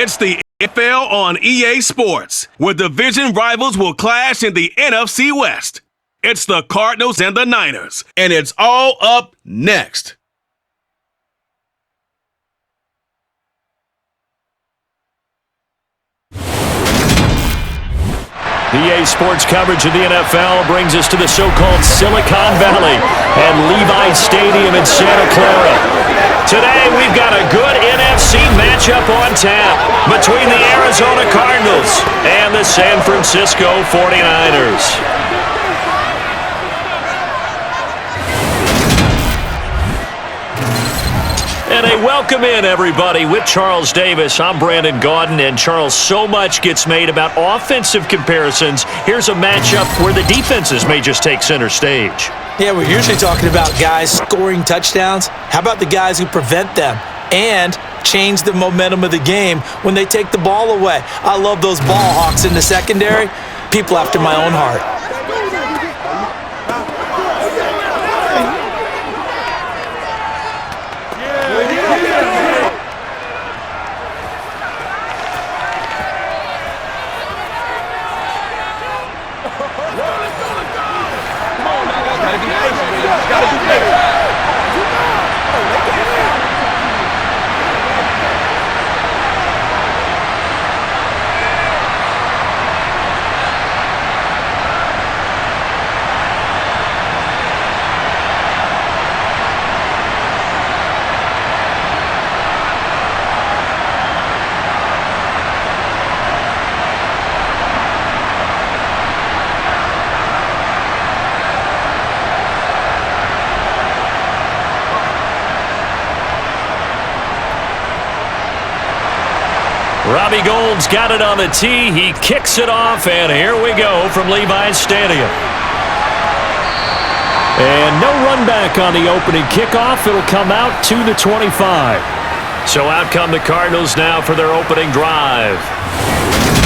It's the NFL on EA Sports, where division rivals will clash in the NFC West. It's the Cardinals and the Niners, and it's all up next. EA Sports coverage of the NFL brings us to the so-called Silicon Valley and Levi's Stadium in Santa Clara. Today, we've got a good NFC matchup on tap between the Arizona Cardinals and the San Francisco 49ers. And a welcome in, everybody, with Charles Davis. I'm Brandon Gaudin, and Charles, so much gets made about offensive comparisons. Here's a matchup where the defenses may just take center stage. Yeah, we're usually talking about guys scoring touchdowns. How about the guys who prevent them and change the momentum of the game when they take the ball away? I love those ball hawks in the secondary. People after my own heart. Robbie Gould's got it on the tee. He kicks it off, and here we go from Levi's Stadium. And no run back on the opening kickoff. It'll come out to the 25. So out come the Cardinals now for their opening drive.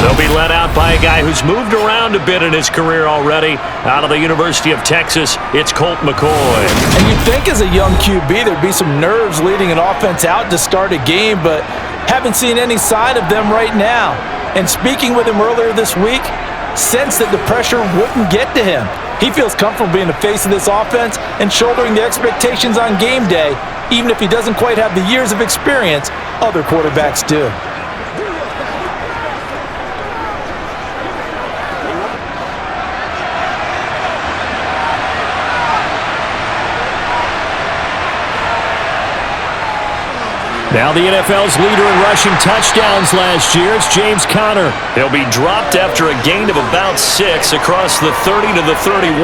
They'll be led out by a guy who's moved around a bit in his career already. Out of the University of Texas, it's Colt McCoy. And you'd think as a young QB there'd be some nerves leading an offense out to start a game, but haven't seen any sign of them right now. And speaking with him earlier this week, sensed that the pressure wouldn't get to him. He feels comfortable being the face of this offense and shouldering the expectations on game day, even if he doesn't quite have the years of experience other quarterbacks do. Now the NFL's leader in rushing touchdowns last year, it's James Conner. He'll be dropped after a gain of about 6 across the 30 to the 31.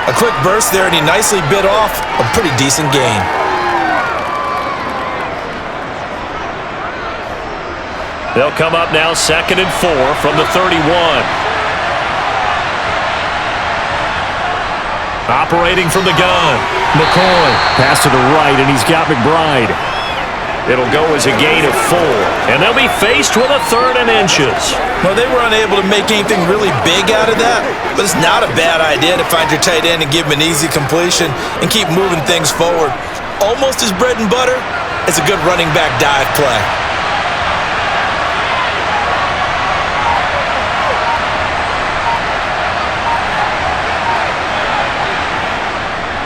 A quick burst there, and he nicely bit off a pretty decent gain. They'll come up now 2nd and 4 from the 31. Operating from the gun, McCoy. Pass to the right, and he's got McBride. It'll go as a gain of 4, and they'll be faced with a 3rd and inches. Well, they were unable to make anything really big out of that, but it's not a bad idea to find your tight end and give him an easy completion and keep moving things forward. Almost as bread and butter as a good running back dive play.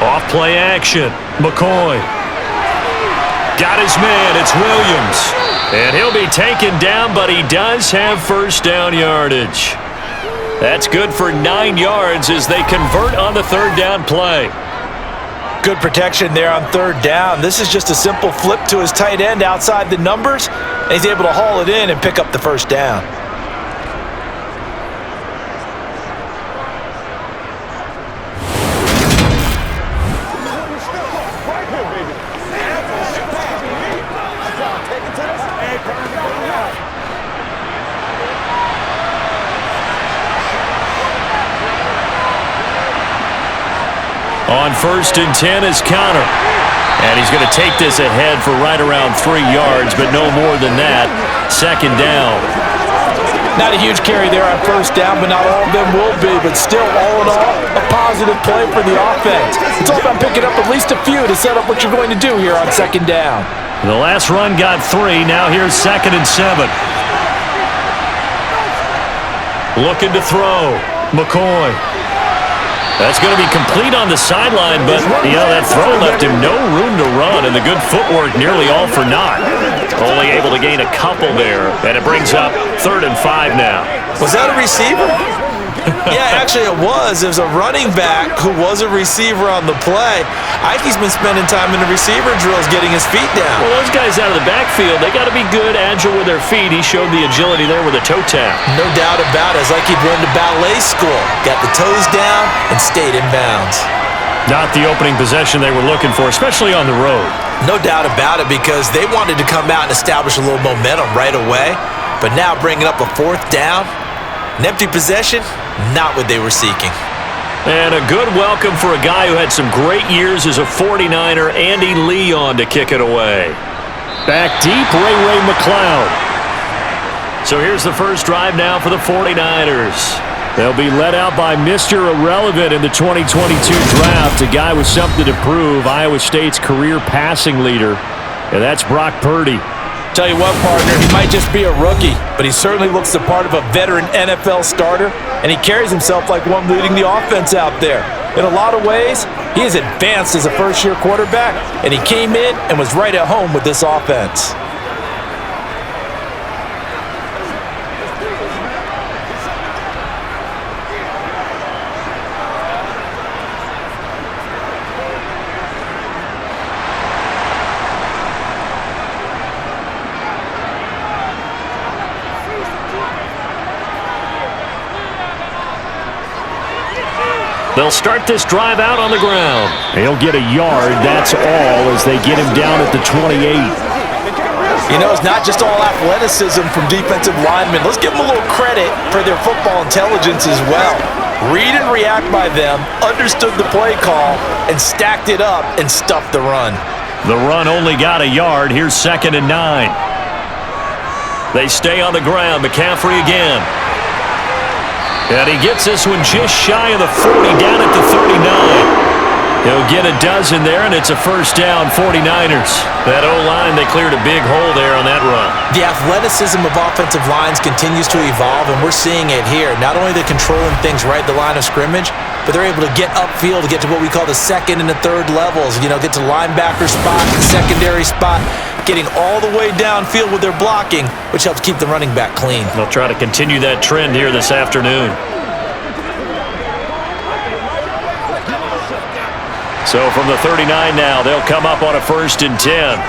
Off play action, McCoy. Got his man, it's Williams. And he'll be taken down, but he does have first down yardage. That's good for 9 yards as they convert on the 3rd down play. Good protection there on 3rd down. This is just a simple flip to his tight end outside the numbers, and he's able to haul it in and pick up the first down. On 1st and 10 is Conner. And he's going to take this ahead for right around 3 yards, but no more than that. 2nd down. Not a huge carry there on first down, but not all of them will be. But still, all in all, a positive play for the offense. It's all about picking up at least a few to set up what you're going to do here on second down. The last run got 3. Now here's 2nd and 7. Looking to throw. McCoy. That's going to be complete on the sideline, but, that throw left him no room to run, and the good footwork nearly all for naught. Only able to gain a couple there, and it brings up 3rd and 5 now. Was that a receiver? Yeah, actually it was. It was a running back who was a receiver on the play. Ike's been spending time in the receiver drills getting his feet down. Well, those guys out of the backfield, they got to be good, agile with their feet. He showed the agility there with a toe tap. No doubt about it. It's like he'd run to ballet school. Got the toes down and stayed in bounds. Not the opening possession they were looking for, especially on the road. No doubt about it, because they wanted to come out and establish a little momentum right away. But now bringing up a 4th down, an empty possession, not what they were seeking. And a good welcome for a guy who had some great years as a 49er, Andy Lee, on to kick it away. Back deep, Ray McCloud. So here's the first drive now for the 49ers. They'll be led out by Mr. Irrelevant in the 2022 draft, a guy with something to prove, Iowa State's career passing leader, and that's Brock Purdy. Tell you what, partner, he might just be a rookie, but he certainly looks the part of a veteran NFL starter, and he carries himself like one leading the offense out there. In a lot of ways, he is advanced as a first-year quarterback, and he came in and was right at home with this offense. They'll start this drive out on the ground. He'll get a yard, that's all, as they get him down at the 28. It's not just all athleticism from defensive linemen. Let's give them a little credit for their football intelligence as well. Read and react by them, understood the play call, and stacked it up and stuffed the run. The run only got a yard. Here's 2nd and 9. They stay on the ground. McCaffrey again. And he gets this one just shy of the 40, down at the 39. He'll get a dozen there, and it's a first down, 49ers. That O-line, they cleared a big hole there on that run. The athleticism of offensive lines continues to evolve, and we're seeing it here. Not only are they controlling things right at the line of scrimmage, but they're able to get upfield to get to what we call the 2nd and the 3rd levels. Get to linebacker spot, the secondary spot, getting all the way downfield with their blocking, which helps keep the running back clean. They'll try to continue that trend here this afternoon. So from the 39 now, they'll come up on a 1st and 10.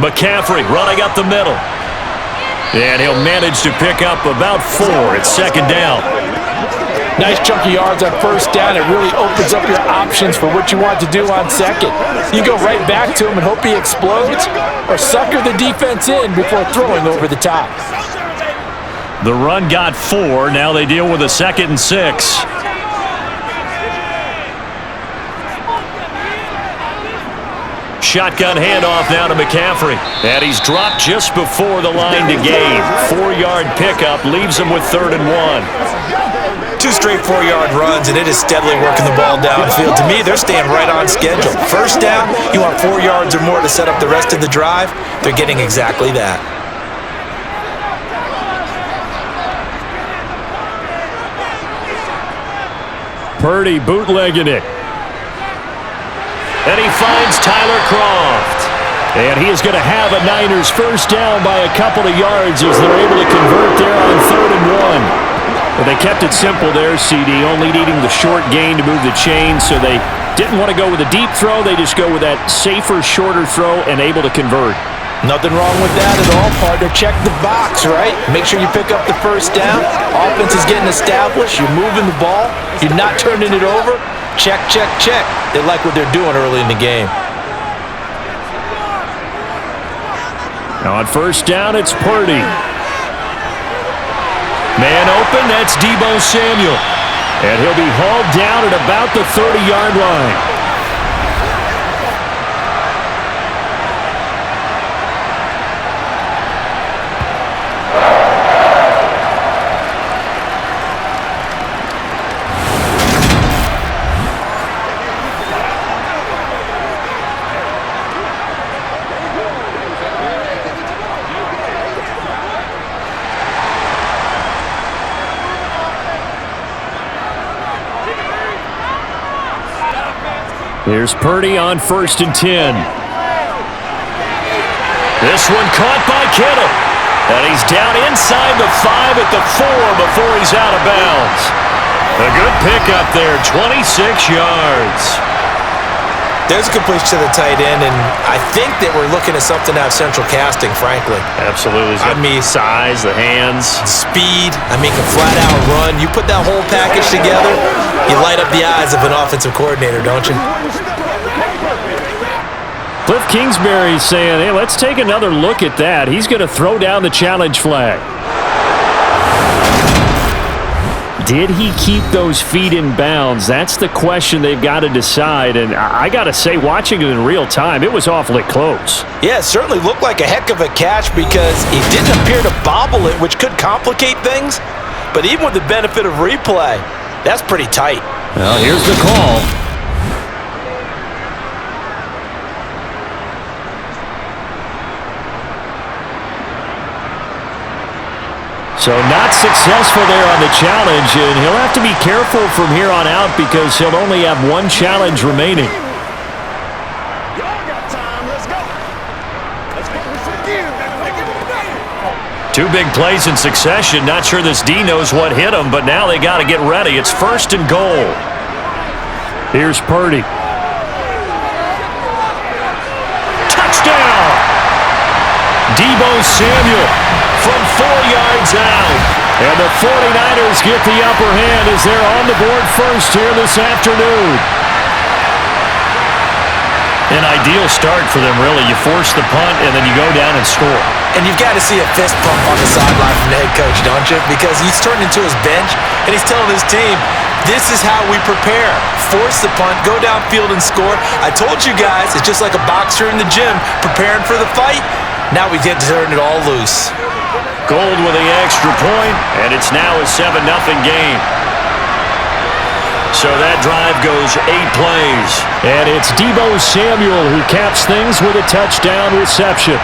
McCaffrey running up the middle. And he'll manage to pick up about 4. It's 2nd down. Nice chunky yards on first down. It really opens up your options for what you want to do on second. You go right back to him and hope he explodes, or sucker the defense in before throwing over the top. The run got 4. Now they deal with a 2nd and 6. Shotgun handoff now to McCaffrey. And he's dropped just before the line to gain. 4-yard pickup leaves him with 3rd and 1. 2 straight 4-yard runs, and it is steadily working the ball downfield. To me, they're staying right on schedule. First down, you want 4 yards or more to set up the rest of the drive. They're getting exactly that. Purdy bootlegging it. And he finds Tyler Kroft. And he is going to have a Niners first down by a couple of yards as they're able to convert there on 3rd and 1. But they kept it simple there, CD, only needing the short gain to move the chain, so they didn't want to go with a deep throw. They just go with that safer, shorter throw and able to convert. Nothing wrong with that at all, partner. Check the box, right? Make sure you pick up the first down. Offense is getting established. You're moving the ball. You're not turning it over. Check, check, check. They like what they're doing early in the game. Now on first down, it's Purdy. Man open, that's Deebo Samuel. And he'll be hauled down at about the 30-yard line. Here's Purdy on 1st and 10. This one caught by Kittle. And he's down inside the 5 at the 4 before he's out of bounds. A good pickup there, 26 yards. There's a completion to the tight end, and I think that we're looking at something out of central casting, frankly. Absolutely. I mean, size, the hands. Speed, can flat-out run. You put that whole package together, you light up the eyes of an offensive coordinator, don't you? Cliff Kingsbury's saying, hey, let's take another look at that. He's going to throw down the challenge flag. Did he keep those feet in bounds? That's the question they've got to decide. And I got to say, watching it in real time, it was awfully close. Yeah, it certainly looked like a heck of a catch because he didn't appear to bobble it, which could complicate things. But even with the benefit of replay, that's pretty tight. Well, here's the call. So not successful there on the challenge, and he'll have to be careful from here on out because he'll only have one challenge remaining. Two big plays in succession. Not sure this D knows what hit him, but now they got to get ready. It's 1st and goal. Here's Purdy. Touchdown! Deebo Samuel from 4 yards out. And the 49ers get the upper hand as they're on the board first here this afternoon. An ideal start for them, really. You force the punt, and then you go down and score. And you've got to see a fist pump on the sideline from the head coach, don't you? Because he's turned into his bench, and he's telling his team, this is how we prepare. Force the punt, go downfield and score. I told you guys, it's just like a boxer in the gym preparing for the fight. Now we get to turn it all loose. Gold with the extra point, and it's now a 7-0 game. So that drive goes 8 plays. And it's Deebo Samuel who caps things with a touchdown reception.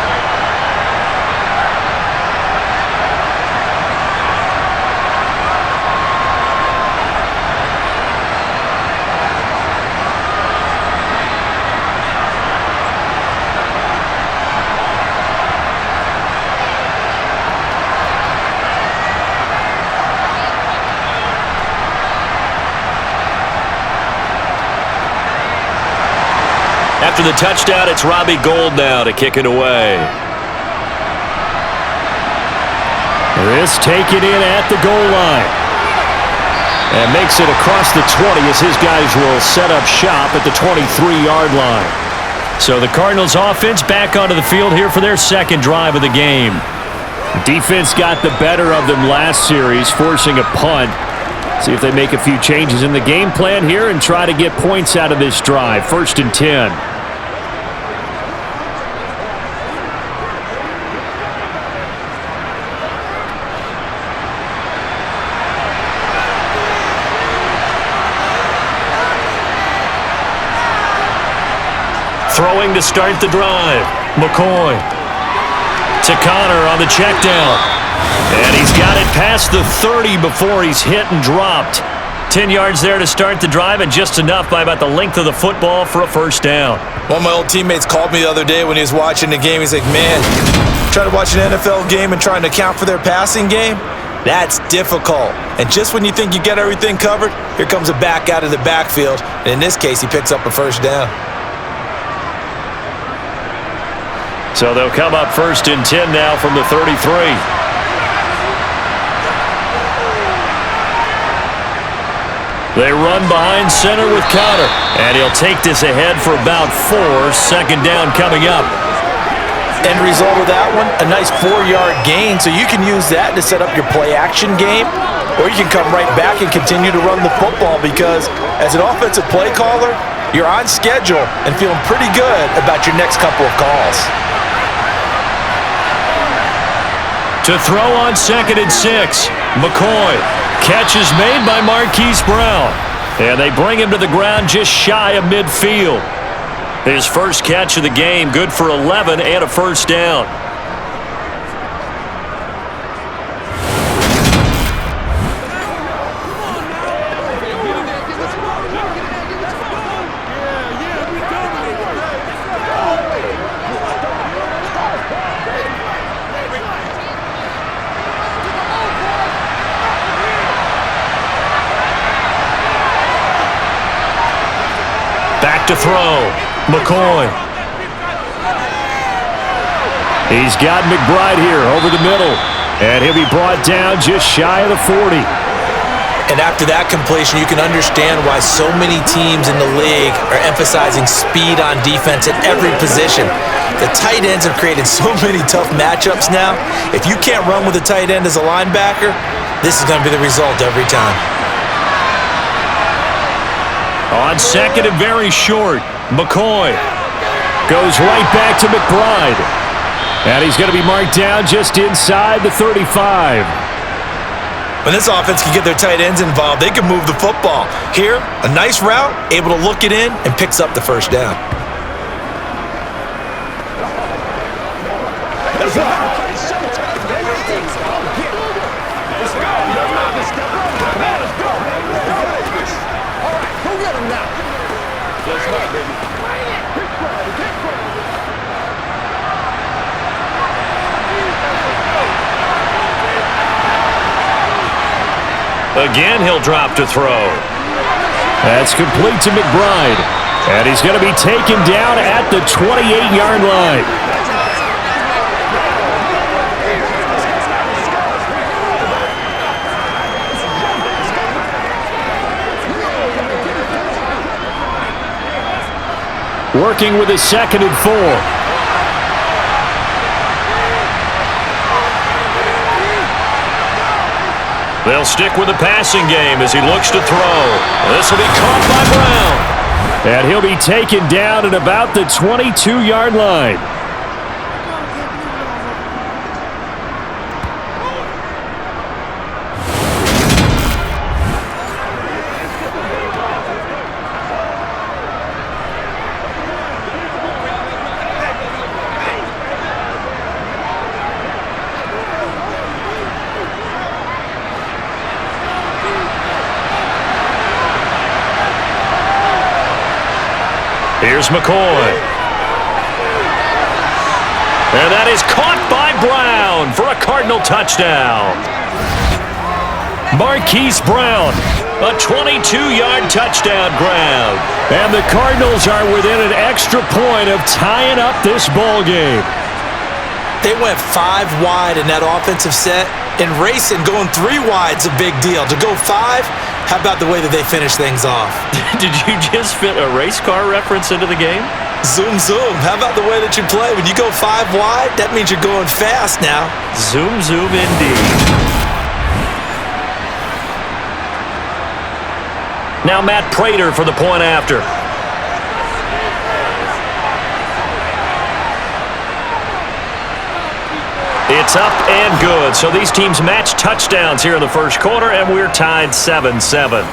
After the touchdown, it's Robbie Gould now to kick it away. This taken in at the goal line. And makes it across the 20 as his guys will set up shop at the 23-yard line. So the Cardinals offense back onto the field here for their second drive of the game. Defense got the better of them last series, forcing a punt. See if they make a few changes in the game plan here and try to get points out of this drive. 1st and 10. Throwing to start the drive. McCoy to Connor on the check down. And he's got it past the 30 before he's hit and dropped. 10 yards there to start the drive, and just enough by about the length of the football for a first down. One of my old teammates called me the other day when he was watching the game. He's like, man, trying to watch an NFL game and trying to account for their passing game? That's difficult. And just when you think you get everything covered, here comes a back out of the backfield. And in this case, he picks up a first down. So they'll come up 1st and 10 now from the 33. They run behind center with Connor. And he'll take this ahead for about 4. 2nd down coming up. End result of that one, a nice 4-yard gain. So you can use that to set up your play-action game. Or you can come right back and continue to run the football because as an offensive play caller, you're on schedule and feeling pretty good about your next couple of calls. To throw on 2nd and 6. McCoy. Catch is made by Marquise Brown. And they bring him to the ground just shy of midfield. His first catch of the game, good for 11 and a first down. to throw. McCoy. He's got McBride here over the middle. And he'll be brought down just shy of the 40. And after that completion, you can understand why so many teams in the league are emphasizing speed on defense at every position. The tight ends have created so many tough matchups now. If you can't run with a tight end as a linebacker, this is going to be the result every time. On second and very short, McCoy goes right back to McBride. And he's going to be marked down just inside the 35. When this offense can get their tight ends involved, they can move the football. Here, a nice route, able to look it in, and picks up the first down. Again, he'll drop to throw. That's complete to McBride. And he's going to be taken down at the 28-yard line. Working with his 2nd and 4. They'll stick with the passing game as he looks to throw. This will be caught by Brown. And he'll be taken down at about the 22-yard line. Here's McCoy. And that is caught by Brown for a Cardinal touchdown. Marquise Brown, a 22-yard touchdown grab. And the Cardinals are within an extra point of tying up this ball game. They went 5 wide in that offensive set, and racing going 3 wide's a big deal. To go 5, how about the way that they finish things off? Did you just fit a race car reference into the game? Zoom, zoom. How about the way that you play? When you go 5 wide, that means you're going fast now. Zoom, zoom indeed. Now Matt Prater for the point after. It's up and good. So these teams match touchdowns here in the first quarter, and we're tied 7-7.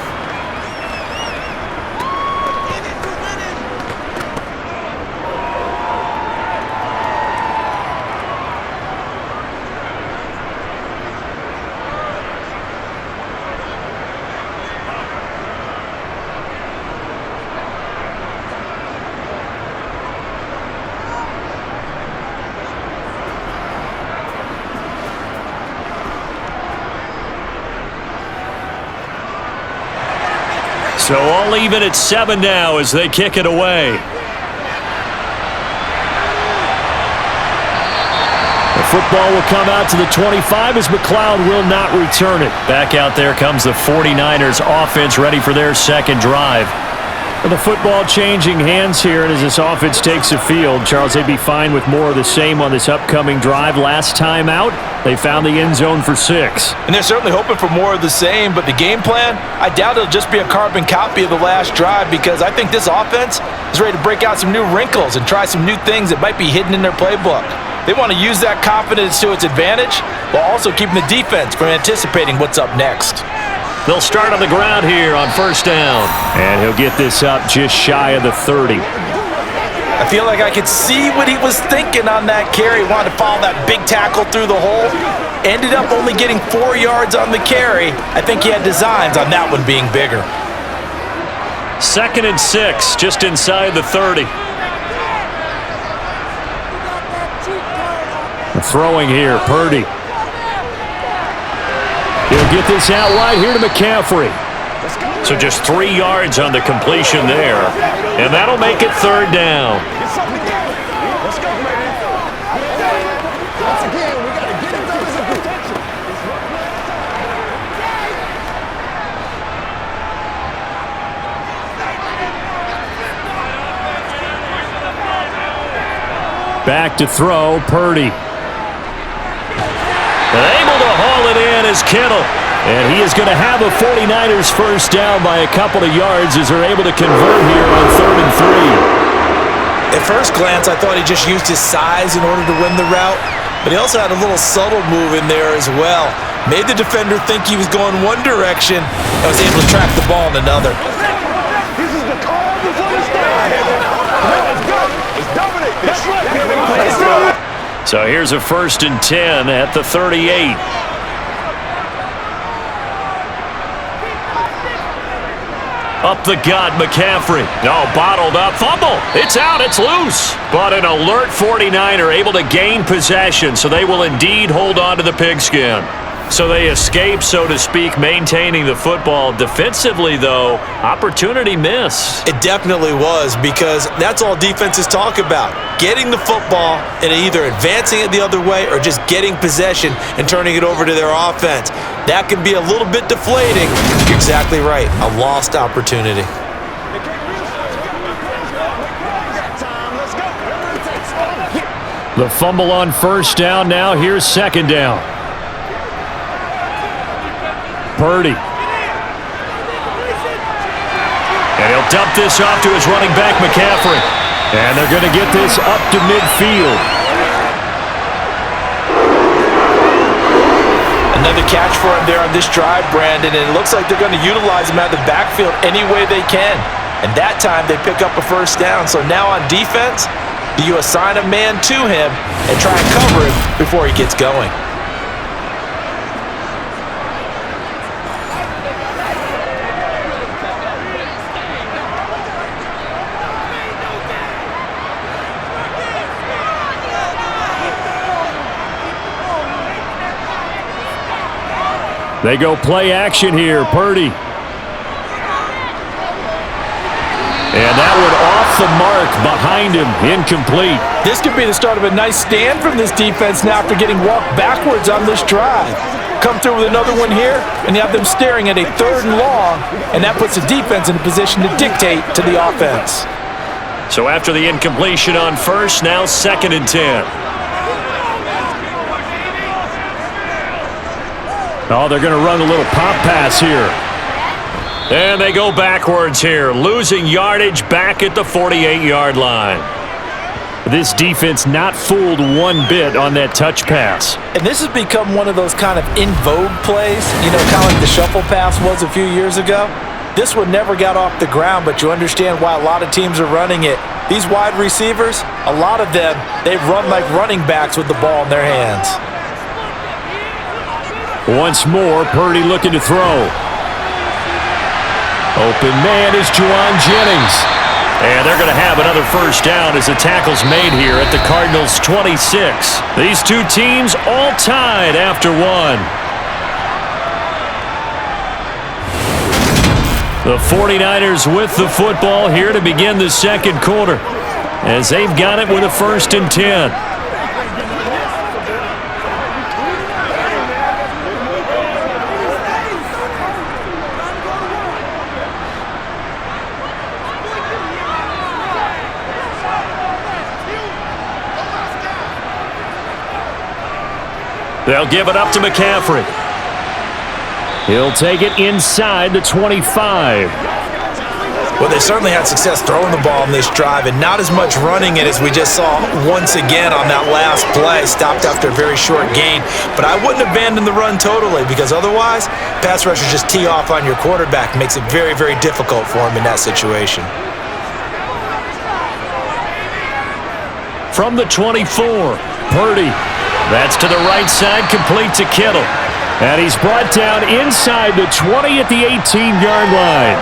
So all even at 7 now as they kick it away. The football will come out to the 25 as McLeod will not return it. Back out there comes the 49ers offense ready for their second drive. The football changing hands here, and as this offense takes the field, Charles, they'd be fine with more of the same on this upcoming drive. Last time out, they found the end zone for 6. And they're certainly hoping for more of the same, but the game plan, I doubt it'll just be a carbon copy of the last drive, because I think this offense is ready to break out some new wrinkles and try some new things that might be hidden in their playbook. They want to use that confidence to its advantage while also keeping the defense from anticipating what's up next. They'll start on the ground here on first down. And he'll get this up just shy of the 30. I feel like I could see what he was thinking on that carry. He wanted to follow that big tackle through the hole. Ended up only getting 4 yards on the carry. I think he had designs on that one being bigger. 2nd and 6, just inside the 30. Throwing here, Purdy. He'll get this out wide here to McCaffrey. So just 3 yards on the completion there. And that'll make it third down. Back to throw, Purdy. Able to haul it in is Kittle. And he is going to have a 49ers first down by a couple of yards as they're able to convert here on 3rd and 3. At first glance, I thought he just used his size in order to win the route, but he also had a little subtle move in there as well. Made the defender think he was going one direction and was able to track the ball in another. This is the call before the start. Let's go. Let's dominate this. Let's do it. So here's a 1st and 10 at the 38. Up the gut, McCaffrey. No, bottled up. Fumble. It's out. It's loose. But an alert 49er able to gain possession, so they will indeed hold on to the pigskin. So they escape, so to speak, maintaining the football. Defensively, though, opportunity miss. It definitely was, because that's all defenses talk about. Getting the football and either advancing it the other way or just getting possession and turning it over to their offense. That can be a little bit deflating. You're exactly right. A lost opportunity. The fumble on 1st down. Now here's 2nd down. Purdy. And he'll dump this off to his running back, McCaffrey. And they're going to get this up to midfield. Another catch for him there on this drive, Brandon, and it looks like they're going to utilize him out of the backfield any way they can. And that time they pick up a 1st down. So now on defense, do you assign a man to him and try and cover him before he gets going? They go play action here, Purdy. And that one off the mark behind him, incomplete. This could be the start of a nice stand from this defense now after getting walked backwards on this drive. Come through with another one here, and you have them staring at a 3rd and long, and that puts the defense in a position to dictate to the offense. So after the incompletion on 1st, now 2nd and 10. Oh, they're going to run a little pop pass here. And they go backwards here, losing yardage back at the 48-yard line. This defense not fooled one bit on that touch pass. And this has become one of those kind of in vogue plays, you know, kind of like the shuffle pass was a few years ago. This one never got off the ground, but you understand why a lot of teams are running it. These wide receivers, a lot of them, they run like running backs with the ball in their hands. Once more, Purdy looking to throw. Open man is Juwan Jennings. And they're going to have another 1st down as the tackle's made here at the Cardinals' 26. These two teams all tied after 1. The 49ers with the football here to begin the 2nd quarter, as they've got it with a 1st and 10. They'll give it up to McCaffrey. He'll take it inside the 25. Well, they certainly had success throwing the ball in this drive and not as much running it as we just saw once again on that last play. Stopped after a very short gain. But I wouldn't abandon the run totally, because otherwise, pass rushers just tee off on your quarterback. Makes it very, very difficult for him in that situation. From the 24, Purdy. That's to the right side, complete to Kittle. And he's brought down inside the 20 at the 18-yard line.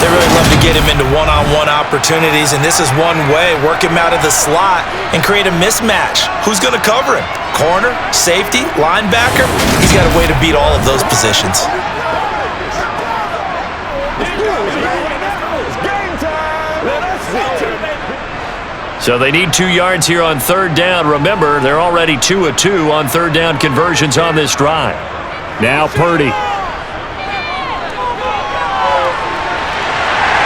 They really love to get him into one-on-one opportunities, and this is one way. Work him out of the slot and create a mismatch. Who's going to cover him? Corner, safety, linebacker? He's got a way to beat all of those positions. So they need 2 yards here on third down. Remember, they're already 2 of 2 on third down conversions on this drive. Now Purdy.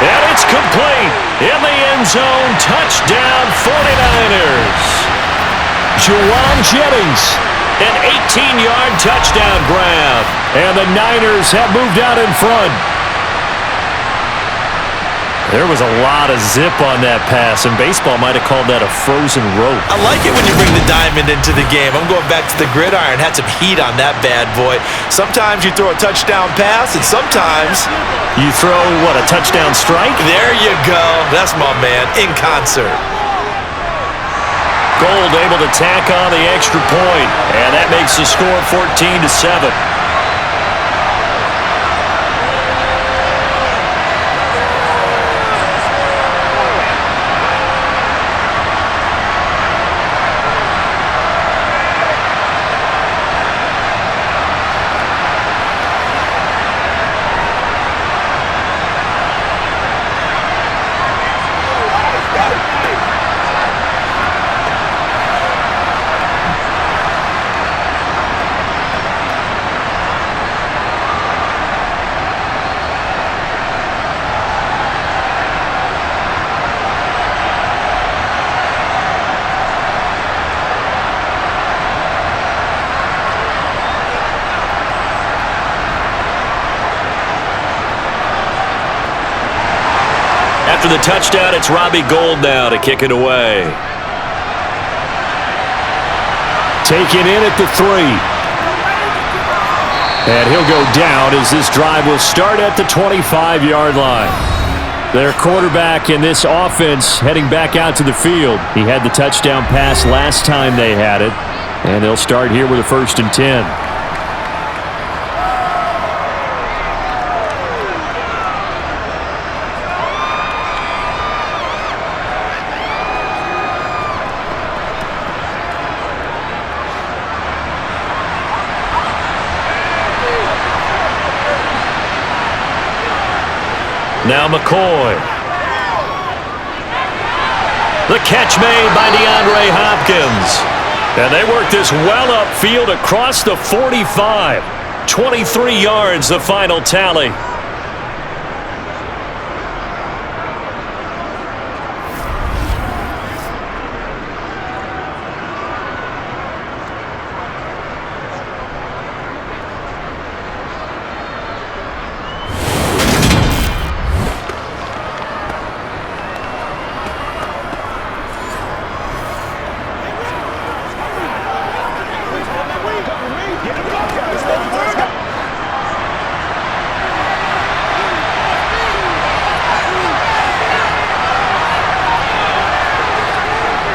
And it's complete. In the end zone, touchdown 49ers. Juwan Jennings, an 18-yard touchdown grab. And the Niners have moved out in front. There was a lot of zip on that pass, and baseball might have called that a frozen rope. I like it when you bring the diamond into the game. I'm going back to the gridiron. Had some heat on that bad boy. Sometimes you throw a touchdown pass, and sometimes you throw, what, a touchdown strike? There you go. That's my man, in concert. Gold able to tack on the extra point, and that makes the score 14-7. After the touchdown, it's Robbie Gould now to kick it away. Taken in at the 3. And he'll go down as this drive will start at the 25-yard line. Their quarterback in this offense heading back out to the field. He had the touchdown pass last time they had it. And they'll start here with a 1st and 10. Now McCoy. The catch made by DeAndre Hopkins. And they work this well upfield across the 45. 23 yards, the final tally.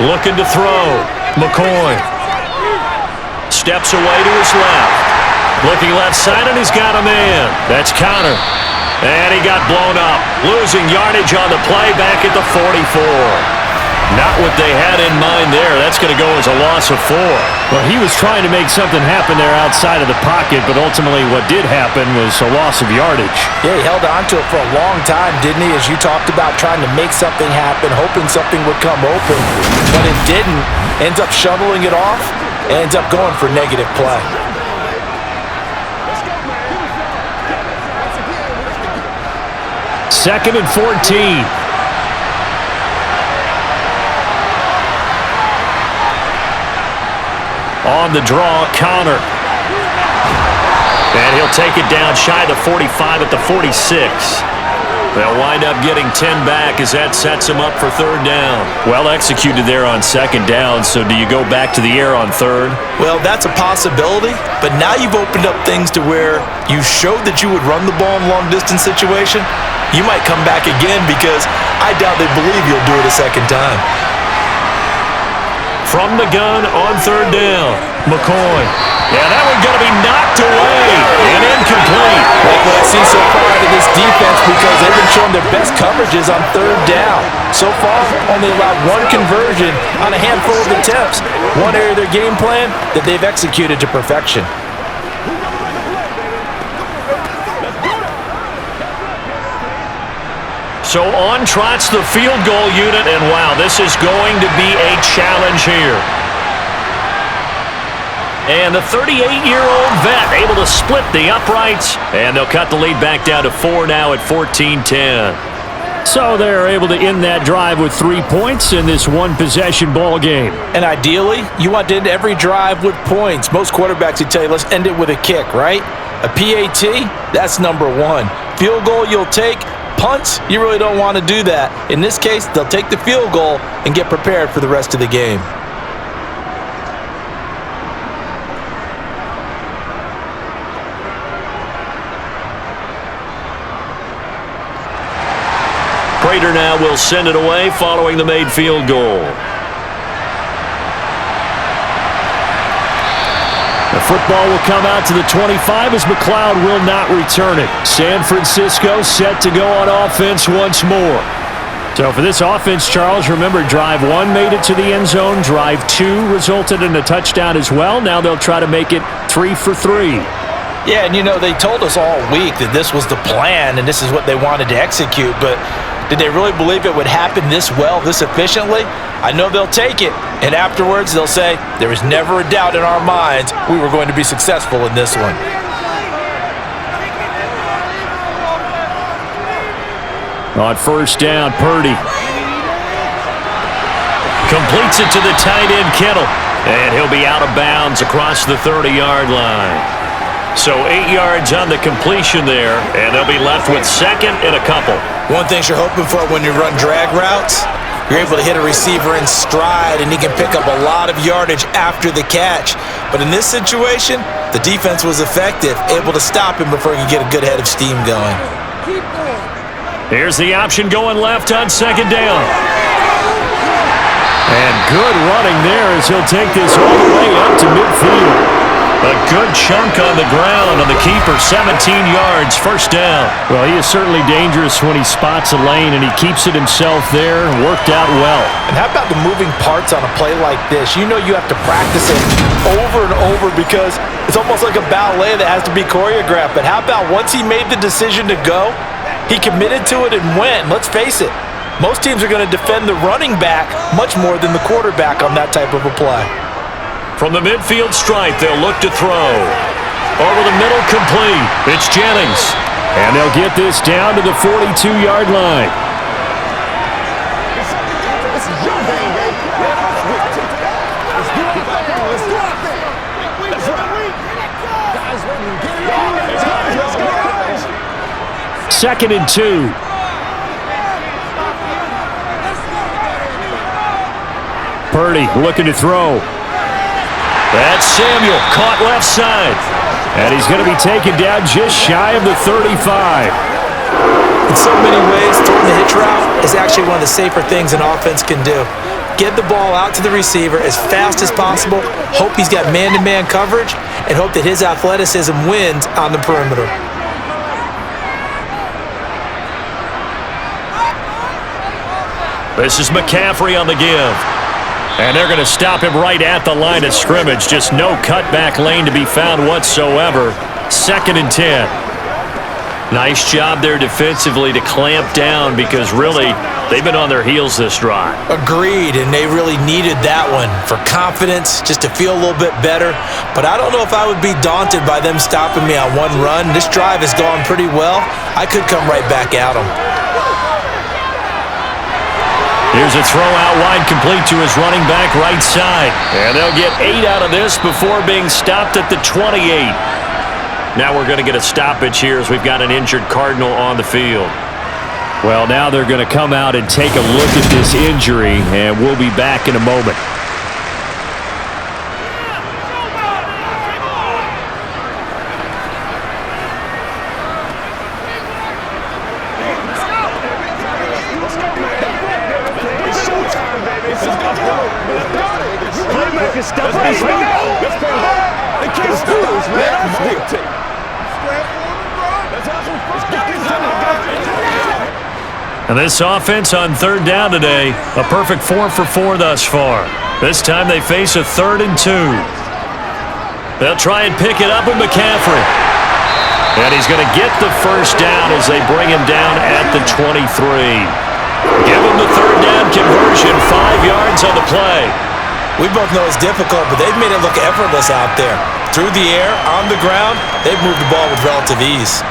Looking to throw. McCoy. Steps away to his left. Looking left side, and he's got a man. That's Connor. And he got blown up. Losing yardage on the play back at the 44. Not what they had in mind there. That's going to go as a loss of 4. Well, he was trying to make something happen there outside of the pocket, but ultimately what did happen was a loss of yardage. Yeah, he held on to it for a long time, didn't he? As you talked about, trying to make something happen, hoping something would come open. But it didn't. Ends up shoveling it off, ends up going for negative play. Second and 14. On the draw, Connor. And he'll take it down shy of the 45 at the 46. They'll wind up getting 10 back as that sets him up for third down. Well executed there on second down, so do you go back to the air on third? Well, that's a possibility, but now you've opened up things to where you showed that you would run the ball in a long-distance situation. You might come back again because I doubt they believe you'll do it a second time. From the gun on third down, McCoy. Yeah, that one going to be knocked away and incomplete. Like what I see so far out of this defense, because they've been showing their best coverages on third down. So far, only allowed 1 conversion on a handful of attempts. One area of their game plan that they've executed to perfection. So on trots the field goal unit, and wow, this is going to be a challenge here. And the 38-year-old vet able to split the uprights, and they'll cut the lead back down to 4 now at 14-10. So they're able to end that drive with 3 points in this one-possession ball game. And ideally, you want to end every drive with points. Most quarterbacks would tell you, let's end it with a kick, right? A PAT, that's number one. Field goal you'll take. Punts, you really don't want to do that. In this case, they'll take the field goal and get prepared for the rest of the game. Prater now will send it away following the made field goal. The football will come out to the 25 as McLeod will not return it. San Francisco set to go on offense once more. So for this offense, Charles, remember drive 1 made it to the end zone. Drive 2 resulted in a touchdown as well. Now they'll try to make it 3 for 3. Yeah, and you know, they told us all week that this was the plan and this is what they wanted to execute, but did they really believe it would happen this well, this efficiently? I know they'll take it, and afterwards they'll say, there was never a doubt in our minds we were going to be successful in this one. On first down, Purdy completes it to the tight end, Kittle, and he'll be out of bounds across the 30-yard line. So 8 yards on the completion there, and they'll be left with second and a couple. One thing you're hoping for when you run drag routes, you're able to hit a receiver in stride, and he can pick up a lot of yardage after the catch. But in this situation, the defense was effective, able to stop him before he could get a good head of steam going. Here's the option going left on second down. And good running there as he'll take this all the way up to midfield. A good chunk on the ground on the keeper, 17 yards, first down. Well, he is certainly dangerous when he spots a lane, and he keeps it himself there. Worked out well. And how about the moving parts on a play like this? You know you have to practice it over and over because it's almost like a ballet that has to be choreographed. But how about once he made the decision to go, he committed to it and went. Let's face it, most teams are going to defend the running back much more than the quarterback on that type of a play. From the midfield stripe, they'll look to throw. Over the middle, complete. It's Jennings. And they'll get this down to the 42-yard line. Second and 2. Purdy looking to throw. That's Samuel, caught left side. And he's going to be taken down just shy of the 35. In so many ways, throwing the hitch route is actually one of the safer things an offense can do. Get the ball out to the receiver as fast as possible, hope he's got man-to-man coverage, and hope that his athleticism wins on the perimeter. This is McCaffrey on the give. And they're going to stop him right at the line of scrimmage. Just no cutback lane to be found whatsoever. Second and 10. Nice job there defensively to clamp down because really they've been on their heels this drive. Agreed, and they really needed that one for confidence, just to feel a little bit better. But I don't know if I would be daunted by them stopping me on one run. This drive has gone pretty well. I could come right back at them. Here's a throw out wide, complete to his running back right side. And they'll get 8 out of this before being stopped at the 28. Now we're going to get a stoppage here as we've got an injured Cardinal on the field. Well, now they're going to come out and take a look at this injury, and we'll be back in a moment. And this offense on third down today, a perfect 4 for 4 thus far. This time they face a 3rd and 2. They'll try and pick it up with McCaffrey. And he's going to get the first down as they bring him down at the 23. Give him the third down conversion, 5 yards on the play. We both know it's difficult, but they've made it look effortless out there. Through the air, on the ground, they've moved the ball with relative ease.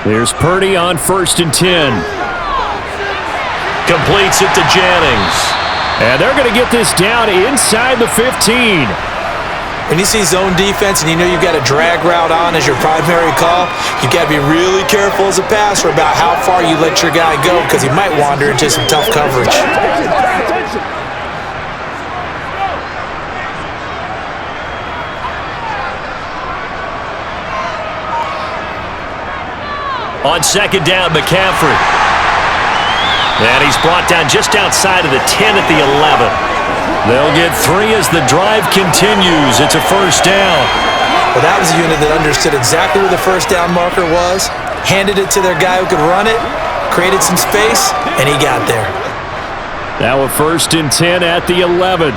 Here's Purdy on 1st and 10. Completes it to Jennings. And they're going to get this down inside the 15. When you see zone defense and you know you've got a drag route on as your primary call, you've got to be really careful as a passer about how far you let your guy go because he might wander into some tough coverage. On 2nd down, McCaffrey. And he's brought down just outside of the 10 at the 11. They'll get 3 as the drive continues. It's a first down. Well, that was a unit that understood exactly where the first down marker was, handed it to their guy who could run it, created some space, and he got there. Now a 1st and 10 at the 11.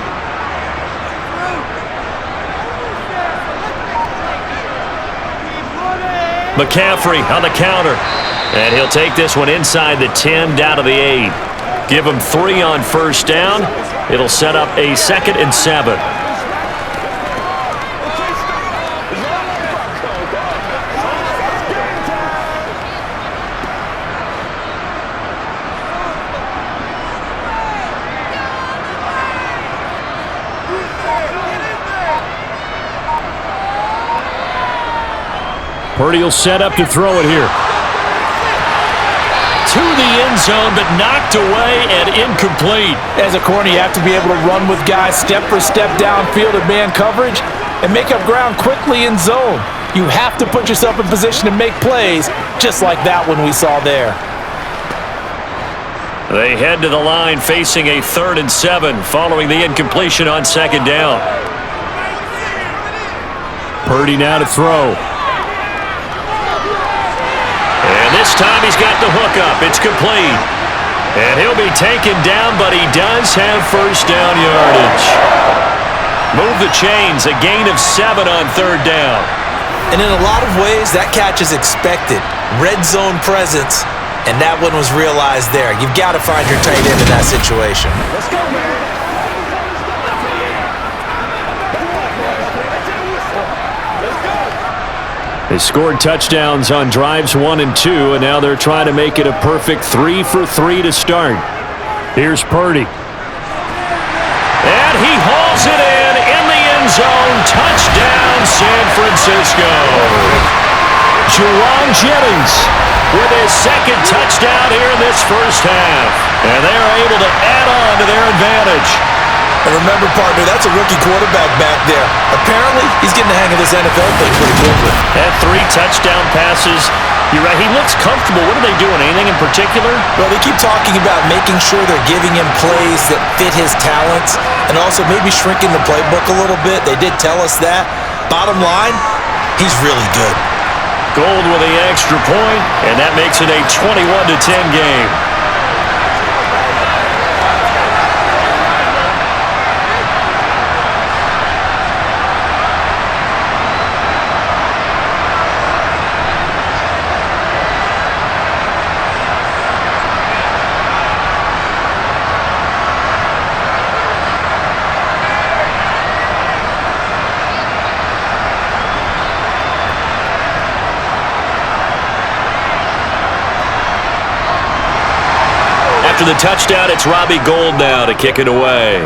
McCaffrey on the counter. And he'll take this one inside the 10 down to the 8. Give him 3 on first down. It'll set up a 2nd and 7. Purdy will set up to throw it here. To the end zone, but knocked away and incomplete. As a corner, you have to be able to run with guys step for step downfield in man coverage and make up ground quickly in zone. You have to put yourself in position to make plays, just like that one we saw there. They head to the line facing a 3rd and 7 following the incompletion on 2nd down. Purdy now to throw. This time he's got the hook up. It's complete. And he'll be taken down, but he does have first down yardage. Move the chains, a gain of 7 on 3rd down. And in a lot of ways, that catch is expected. Red zone presence, and that one was realized there. You've got to find your tight end in that situation. Let's go, man. They scored touchdowns on drives 1 and 2, and now they're trying to make it a perfect 3 for 3 to start. Here's Purdy. And he hauls it in the end zone. Touchdown, San Francisco. Juwan Jennings with his 2nd touchdown here in this first half. And they're able to add on to their advantage. And remember, partner, that's a rookie quarterback back there. Apparently, he's getting the hang of this NFL thing pretty quickly. Had 3 touchdown passes. You're right, he looks comfortable. What are they doing? Anything in particular? Well, they keep talking about making sure they're giving him plays that fit his talents and also maybe shrinking the playbook a little bit. They did tell us that. Bottom line, he's really good. Gold with the extra point, and that makes it a 21-10 game. After the touchdown, it's Robbie Gould now to kick it away.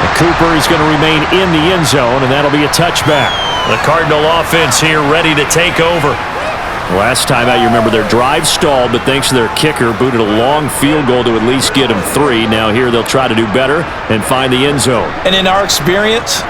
And Cooper is going to remain in the end zone, and that'll be a touchback. The Cardinal offense here ready to take over. Last time out, you remember their drive stalled, but thanks to their kicker, booted a long field goal to at least get them 3. Now here they'll try to do better and find the end zone. And in our experience,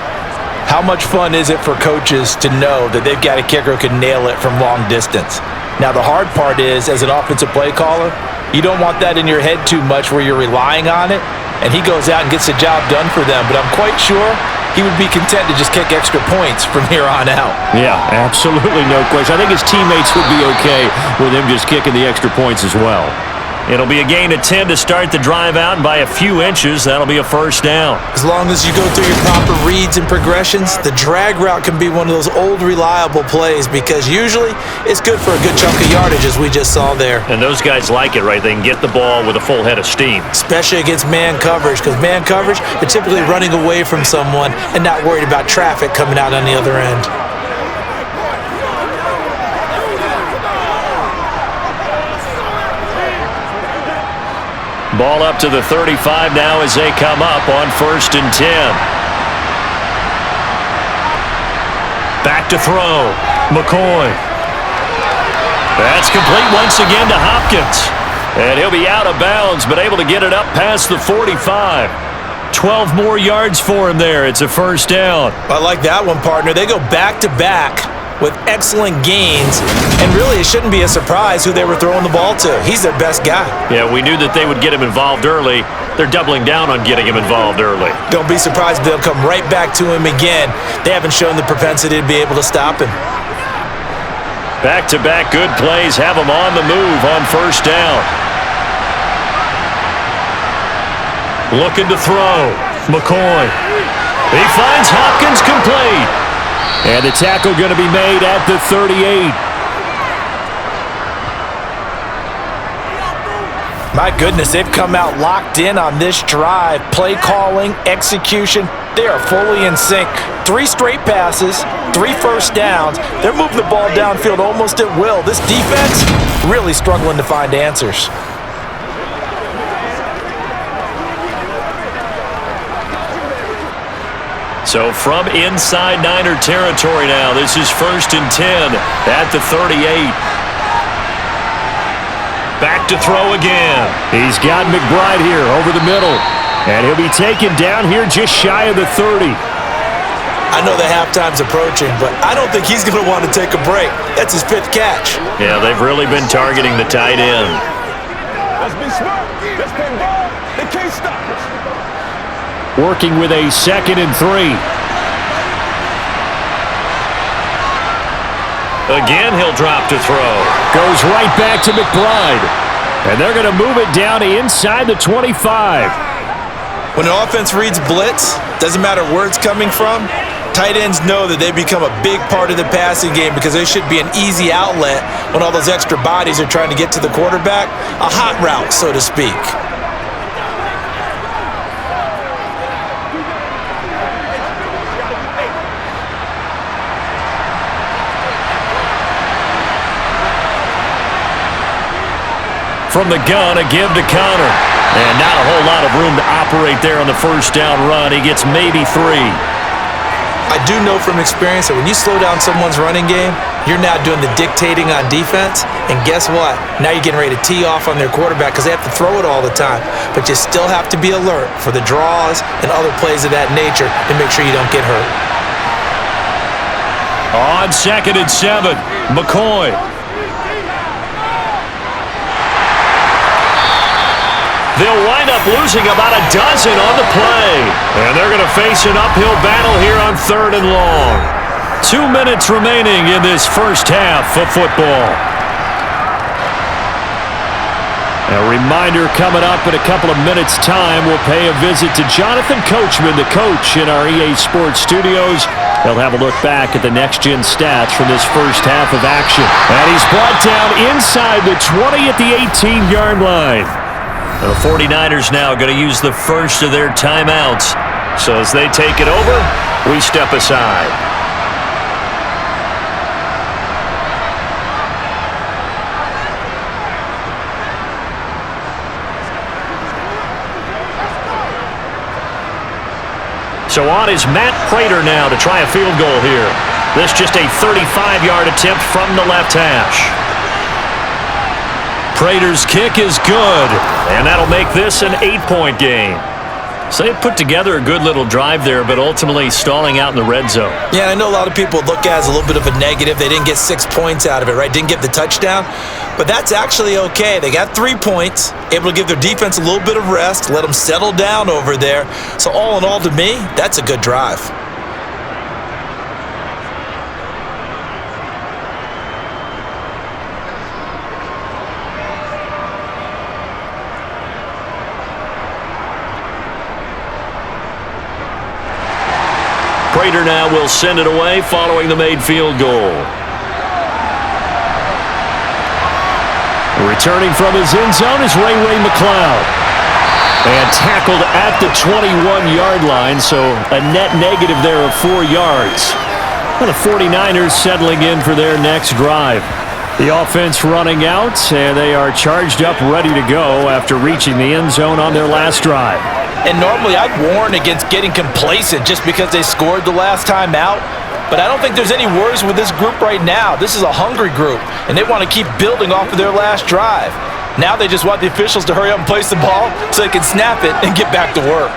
How much fun is it for coaches to know that they've got a kicker who can nail it from long distance? Now, the hard part is, as an offensive play caller, you don't want that in your head too much where you're relying on it, and he goes out and gets the job done for them. But I'm quite sure he would be content to just kick extra points from here on out. Yeah, absolutely no question. I think his teammates would be okay with him just kicking the extra points as well. It'll be a gain of 10 to start the drive out, and by a few inches, that'll be a first down. As long as you go through your proper reads and progressions, the drag route can be one of those old reliable plays because usually it's good for a good chunk of yardage, as we just saw there. And those guys like it, right? They can get the ball with a full head of steam. Especially against man coverage, because man coverage, they're typically running away from someone and not worried about traffic coming out on the other end. Ball up to the 35 now as they come up on 1st and 10. Back to throw. McCoy. That's complete once again to Hopkins. And he'll be out of bounds, but able to get it up past the 45. 12 more yards for him there. It's a first down. I like that one, partner. They go back-to-back with excellent gains, and really it shouldn't be a surprise who they were throwing the ball to. He's their best guy. Yeah, we knew that they would get him involved early. They're doubling down on getting him involved early. Don't be surprised if they'll come right back to him again. They haven't shown the propensity to be able to stop him. Back-to-back good plays have him on the move on first down. Looking to throw. McCoy. He finds Hopkins complete. And the tackle going to be made at the 38. My goodness, they've come out locked in on this drive. Play calling, execution, they are fully in sync. 3 straight passes, 3 first downs. They're moving the ball downfield almost at will. This defense really struggling to find answers. So from inside Niner territory now, this is 1st and 10 at the 38. Back to throw again. He's got McBride here over the middle. And he'll be taken down here just shy of the 30. I know the halftime's approaching, but I don't think he's going to want to take a break. That's his 5th catch. Yeah, they've really been targeting the tight end. Let's be smart. Let's play ball. They can't stop us. Working with a 2nd and 3. Again, he'll drop to throw. Goes right back to McBride. And they're going to move it down inside the 25. When an offense reads blitz, doesn't matter where it's coming from, tight ends know that they become a big part of the passing game because they should be an easy outlet when all those extra bodies are trying to get to the quarterback. A hot route, so to speak. From the gun, a give to Connor. And not a whole lot of room to operate there on the first down run. He gets maybe 3. I do know from experience that when you slow down someone's running game, you're now doing the dictating on defense. And guess what? Now you're getting ready to tee off on their quarterback because they have to throw it all the time. But you still have to be alert for the draws and other plays of that nature to make sure you don't get hurt. On 2nd and 7, McCoy. They'll wind up losing about a dozen on the play. And they're going to face an uphill battle here on 3rd and long. 2 minutes remaining in this first half of football. A reminder coming up in a couple of minutes' time. We'll pay a visit to Jonathan Coachman, the coach in our EA Sports studios. He'll have a look back at the next-gen stats from this first half of action. And he's brought down inside the 20 at the 18-yard line. The 49ers now going to use the first of their timeouts. So as they take it over, we step aside. So on is Matt Prater now to try a field goal here. This just a 35-yard attempt from the left hash. Prater's kick is good, and that'll make this an 8-point game. So they put together a good little drive there, but ultimately stalling out in the red zone. Yeah, I know a lot of people look at it as a little bit of a negative. They didn't get 6 points out of it, right? Didn't get the touchdown. But that's actually okay. They got 3 points, able to give their defense a little bit of rest, let them settle down over there. So all in all, to me, that's a good drive. Prater now will send it away following the made field goal. Returning from his end zone is Ray McCloud. And tackled at the 21-yard line, so a net negative there of 4 yards. And the 49ers settling in for their next drive. The offense running out, and they are charged up, ready to go after reaching the end zone on their last drive. And normally I'd warn against getting complacent just because they scored the last time out. But I don't think there's any worries with this group right now. This is a hungry group, and they want to keep building off of their last drive. Now they just want the officials to hurry up and place the ball so they can snap it and get back to work.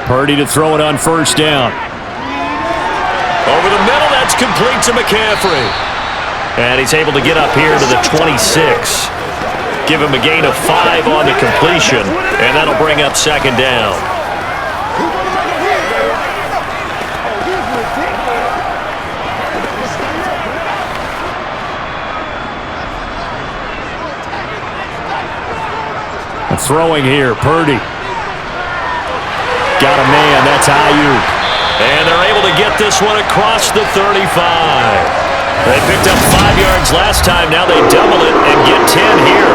Purdy to throw it on first down. Over the middle, that's complete to McCaffrey. And he's able to get up here to the 26. Give him a gain of 5 on the completion, and that'll bring up second down. Throwing here, Purdy. Got a man, that's Ayuk. And they're able to get this one across the 35. They picked up 5 yards last time, now they double it and get 10 here.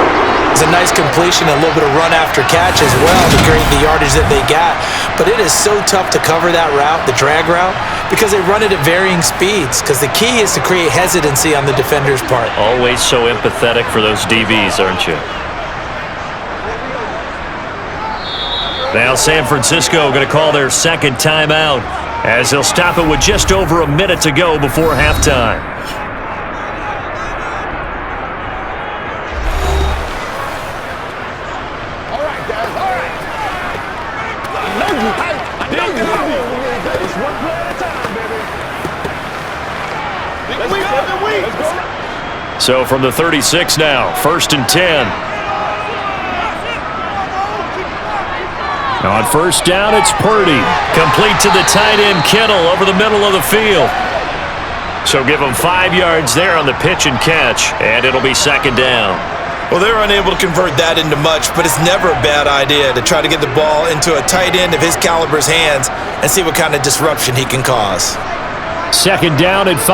It's a nice completion, a little bit of run after catch as well to create the yardage that they got. But it is so tough to cover that route, the drag route, because they run it at varying speeds. Because the key is to create hesitancy on the defender's part. Always so empathetic for those DBs, aren't you? Now San Francisco going to call their second timeout as they'll stop it with just over a minute to go before halftime. All right, guys, all right. I know you will. It's one play at a time, baby. Let's go. So from the 36 now, 1st and 10. On first down, it's Purdy. Complete to the tight end, Kittle, over the middle of the field. So give him 5 yards there on the pitch and catch, and it'll be second down. Well, they're unable to convert that into much, but it's never a bad idea to try to get the ball into a tight end of his caliber's hands and see what kind of disruption he can cause. Second down at 5.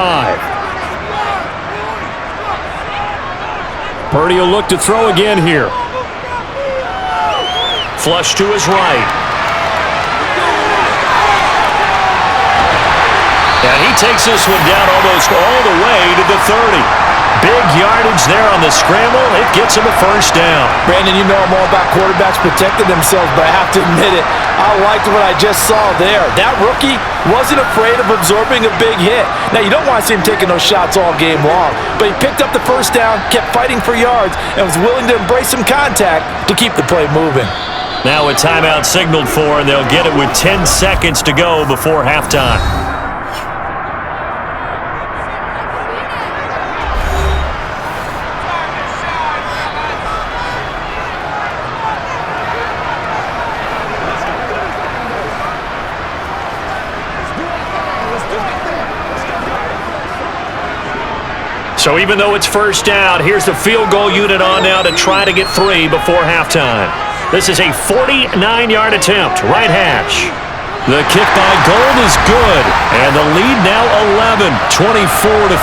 Purdy will look to throw again here. Flush to his right. And he takes this one down almost all the way to the 30. Big yardage there on the scramble. It gets him a first down. Brandon, you know I'm all about quarterbacks protecting themselves, but I have to admit it, I liked what I just saw there. That rookie wasn't afraid of absorbing a big hit. Now, you don't want to see him taking those shots all game long, but he picked up the first down, kept fighting for yards, and was willing to embrace some contact to keep the play moving. Now a timeout signaled for, and they'll get it with 10 seconds to go before halftime. So even though it's first down, here's the field goal unit on now to try to get 3 before halftime. This is a 49-yard attempt, right hash. The kick by Gold is good, and the lead now 11, 24-13.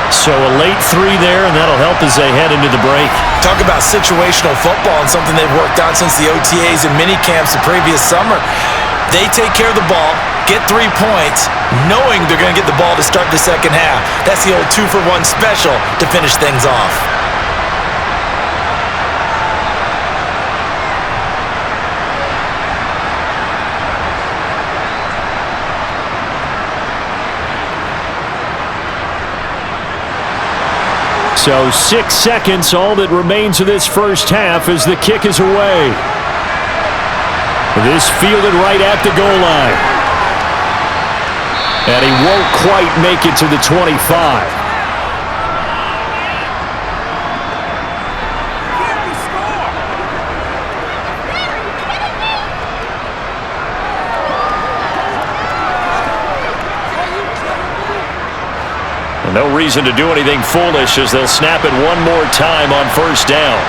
So a late 3 there, and that'll help as they head into the break. Talk about situational football and something they've worked on since the OTAs and mini camps the previous summer. They take care of the ball, get 3 points, knowing they're going to get the ball to start the second half. That's the old 2-for-1 special to finish things off. So 6 seconds, all that remains of this first half as the kick is away. This fielded right at the goal line. And he won't quite make it to the 25. No reason to do anything foolish as they'll snap it one more time on first down.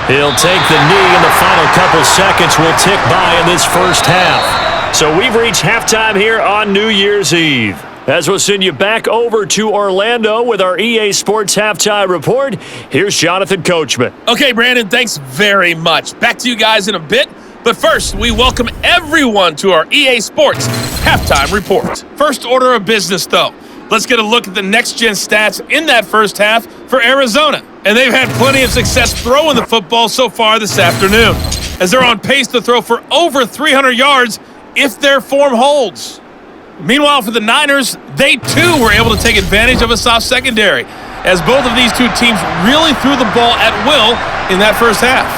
He'll take the knee, and the final couple seconds will tick by in this first half. So we've reached halftime here on New Year's Eve. As we'll send you back over to Orlando with our EA Sports Halftime Report, here's Jonathan Coachman. Okay, Brandon, thanks very much. Back to you guys in a bit. But first, we welcome everyone to our EA Sports Halftime Report. First order of business, though. Let's get a look at the next-gen stats in that first half for Arizona. And they've had plenty of success throwing the football so far this afternoon, as they're on pace to throw for over 300 yards if their form holds. Meanwhile, for the Niners, they too were able to take advantage of a soft secondary, as both of these two teams really threw the ball at will in that first half.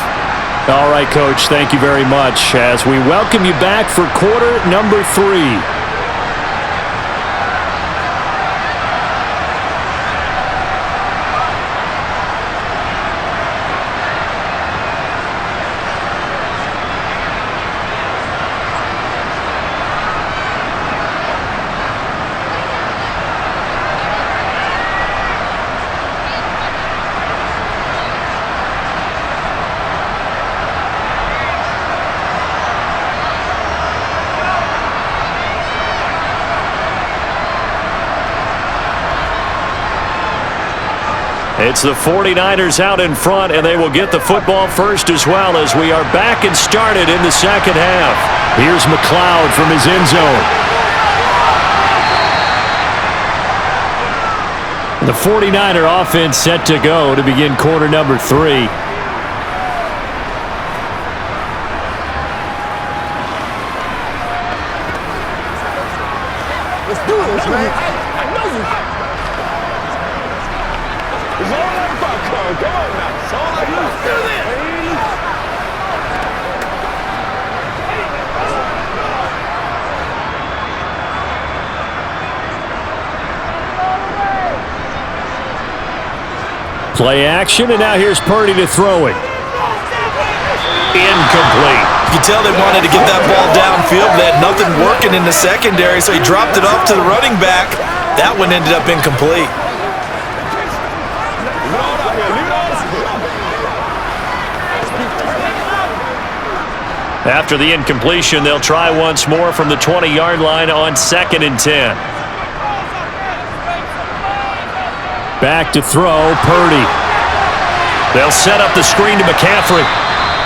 All right, Coach, thank you very much as we welcome you back for quarter number 3. It's the 49ers out in front, and they will get the football first as well as we are back and started in the second half. Here's McLeod from his end zone. The 49er offense set to go to begin quarter number 3. Let's do this, man. I know you. It's all like popcorn. Come on now. It's all like popcorn. Let's do this. Play action, and now here's Purdy to throw it. Incomplete. You can tell they wanted to get that ball downfield. They had nothing working in the secondary, so he dropped it off to the running back. That one ended up incomplete. After the incompletion, they'll try once more from the 20-yard line on 2nd and 10. Back to throw, Purdy. They'll set up the screen to McCaffrey.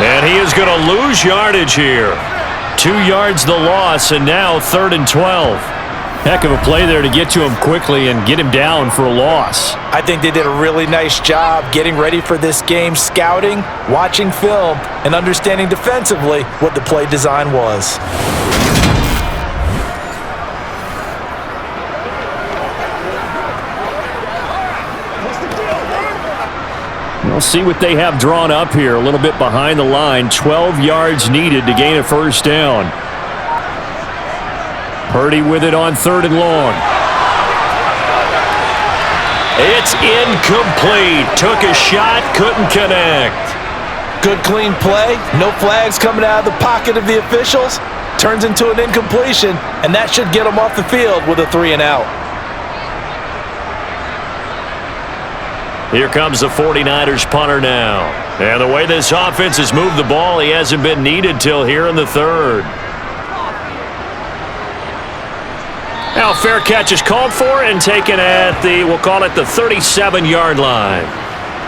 And he is going to lose yardage here. 2 yards the loss, and now 3rd and 12. Heck of a play there to get to him quickly and get him down for a loss. I think they did a really nice job getting ready for this game, scouting, watching film, and understanding defensively what the play design was. We'll see what they have drawn up here. A little bit behind the line. 12 yards needed to gain a first down. Purdy with it on 3rd and long. It's incomplete. Took a shot, couldn't connect. Good clean play. No flags coming out of the pocket of the officials. Turns into an incompletion, and that should get them off the field with a 3 and out. Here comes the 49ers punter now. And the way this offense has moved the ball, he hasn't been needed till here in the 3rd. Now fair catch is called for and taken at the, we'll call it the 37-yard line.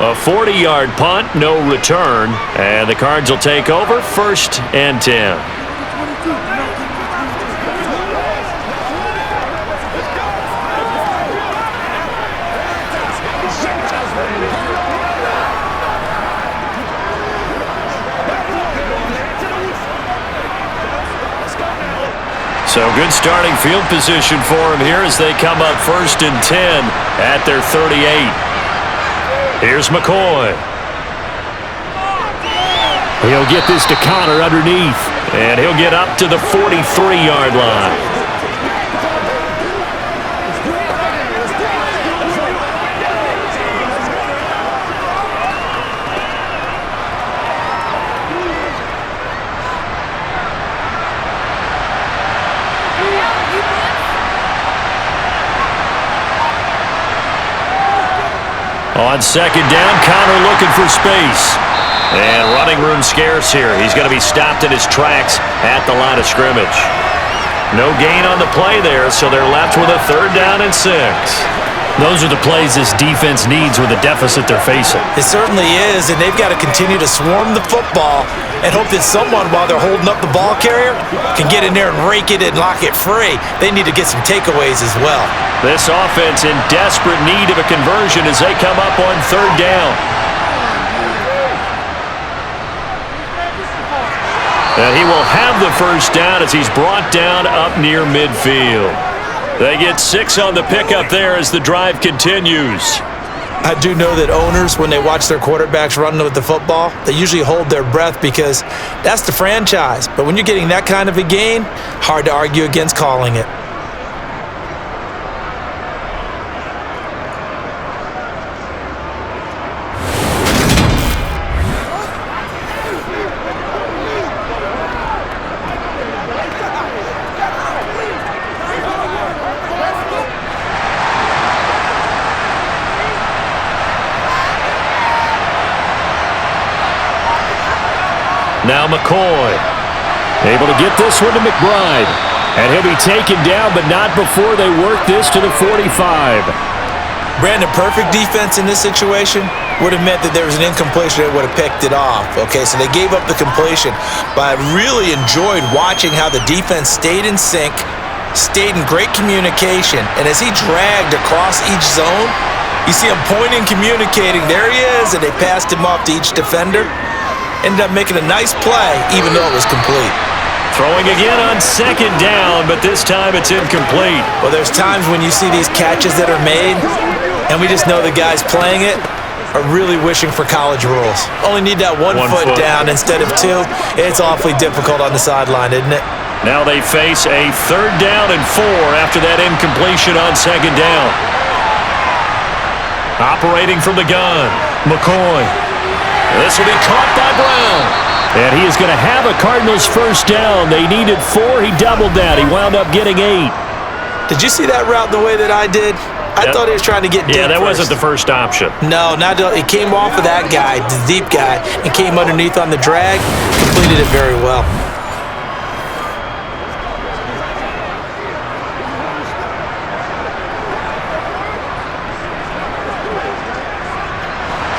A 40-yard punt, no return. And the Cards will take over 1st and 10. So good starting field position for him here as they come up 1st and 10 at their 38. Here's McCoy. He'll get this to Connor underneath, and he'll get up to the 43-yard line. On 2nd down, Connor looking for space. And running room scarce here. He's going to be stopped in his tracks at the line of scrimmage. No gain on the play there, so they're left with a 3rd down and 6. Those are the plays this defense needs with the deficit they're facing. It certainly is, and they've got to continue to swarm the football and hope that someone, while they're holding up the ball carrier, can get in there and rake it and lock it free. They need to get some takeaways as well. This offense in desperate need of a conversion as they come up on 3rd down. And he will have the 1st down as he's brought down up near midfield. They get 6 on the pickup there as the drive continues. I do know that owners, when they watch their quarterbacks running with the football, they usually hold their breath because that's the franchise. But when you're getting that kind of a gain, hard to argue against calling it. Now McCoy, able to get this one to McBride. And he'll be taken down, but not before they work this to the 45. Brandon, perfect defense in this situation would have meant that there was an incompletion that would have picked it off. Okay, so they gave up the completion, but I really enjoyed watching how the defense stayed in sync, stayed in great communication, and as he dragged across each zone, you see him pointing, communicating. There he is, and they passed him off to each defender. Ended up making a nice play, even though it was complete. Throwing again on 2nd down, but this time it's incomplete. Well, there's times when you see these catches that are made, and we just know the guys playing it are really wishing for college rules. Only need that one foot down instead of 2. It's awfully difficult on the sideline, isn't it? Now they face a 3rd down and 4 after that incompletion on 2nd down. Operating from the gun, McCoy. This will be caught by Brown. And he is going to have a Cardinals 1st down. They needed 4. He doubled that. He wound up getting 8. Did you see that route the way that I did? I thought he was trying to get deep. Yeah, that wasn't the first option. No, it came off of that guy, the deep guy, and came underneath on the drag. Completed it very well.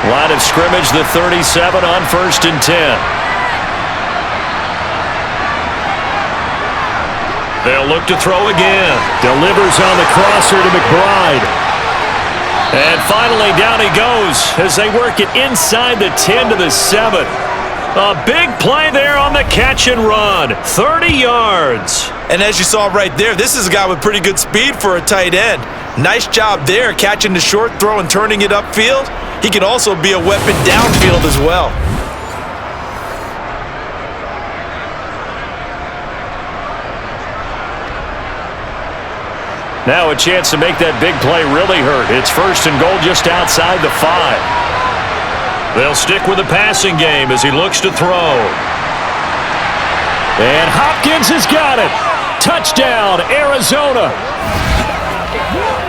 Line of scrimmage, the 37 on 1st and 10. They'll look to throw again. Delivers on the crosser to McBride. And finally down he goes as they work it inside the 10 to the 7. A big play there on the catch and run. 30 yards. And as you saw right there, this is a guy with pretty good speed for a tight end. Nice job there, catching the short throw and turning it upfield. He can also be a weapon downfield as well. Now a chance to make that big play really hurt. It's 1st and goal just outside the 5. They'll stick with the passing game as he looks to throw. And Hopkins has got it. Touchdown, Arizona.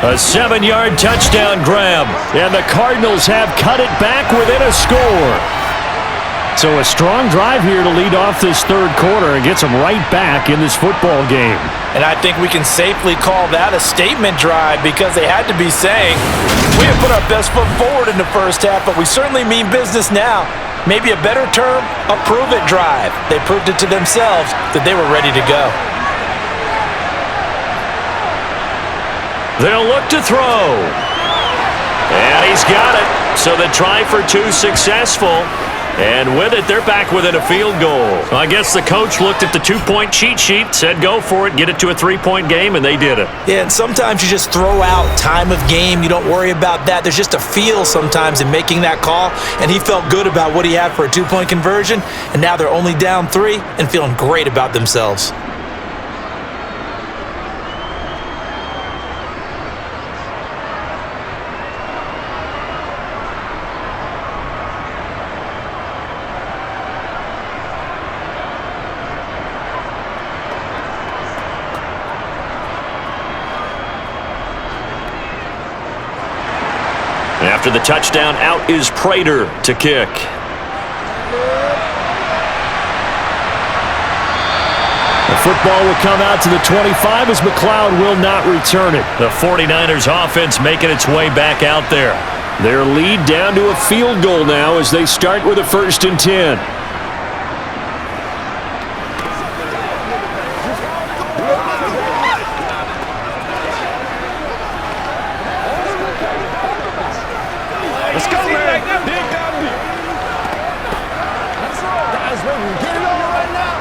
A 7-yard touchdown grab, and the Cardinals have cut it back within a score. So a strong drive here to lead off this 3rd quarter and gets them right back in this football game. And I think we can safely call that a statement drive because they had to be saying, we have put our best foot forward in the 1st half, but we certainly mean business now. Maybe a better term, a prove-it drive. They proved it to themselves that they were ready to go. They'll look to throw. And he's got it. So the try for 2 successful. And with it, they're back within a field goal. Well, I guess the coach looked at the two-point cheat sheet, said go for it, get it to a three-point game, and they did it. Yeah, and sometimes you just throw out time of game. You don't worry about that. There's just a feel sometimes in making that call, and he felt good about what he had for a two-point conversion, and now they're only down 3 and feeling great about themselves. After the touchdown, out is Prater to kick. The football will come out to the 25 as McLeod will not return it. The 49ers offense making its way back out there. Their lead down to a field goal now as they start with a 1st and 10. Let's go, man. Dig down deep. That's right. Guys, ready to get it on right now.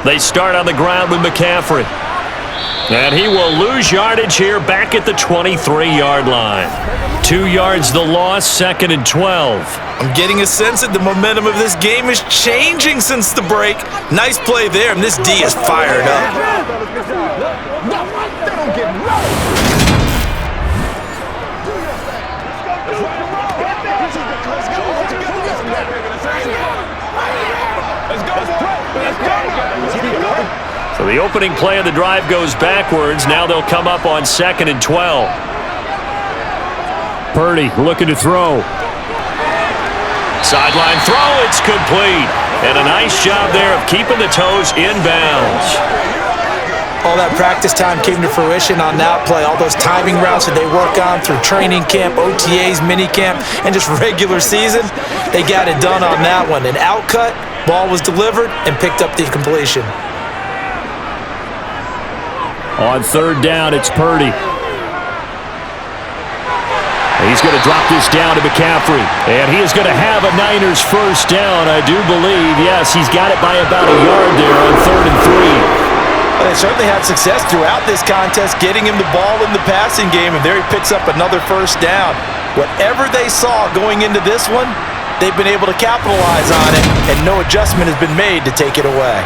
They start on the ground with McCaffrey. And he will lose yardage here back at the 23-yard line. 2 yards the loss, 2nd and 12. I'm getting a sense that the momentum of this game is changing since the break. Nice play there, and this D is fired up. No, they don't get ready. So the opening play of the drive goes backwards. Now they'll come up on 2nd and 12. Purdy looking to throw. Sideline throw, it's complete. And a nice job there of keeping the toes inbounds. All that practice time came to fruition on that play. All those timing routes that they work on through training camp, OTAs, minicamp, and just regular season, they got it done on that one. An outcut, ball was delivered, and picked up the completion. On 3rd down, it's Purdy. He's going to drop this down to McCaffrey. And he is going to have a Niners 1st down, I do believe. Yes, he's got it by about a yard there on 3rd and 3. Well, they certainly had success throughout this contest, getting him the ball in the passing game, and there he picks up another 1st down. Whatever they saw going into this one, they've been able to capitalize on it, and no adjustment has been made to take it away.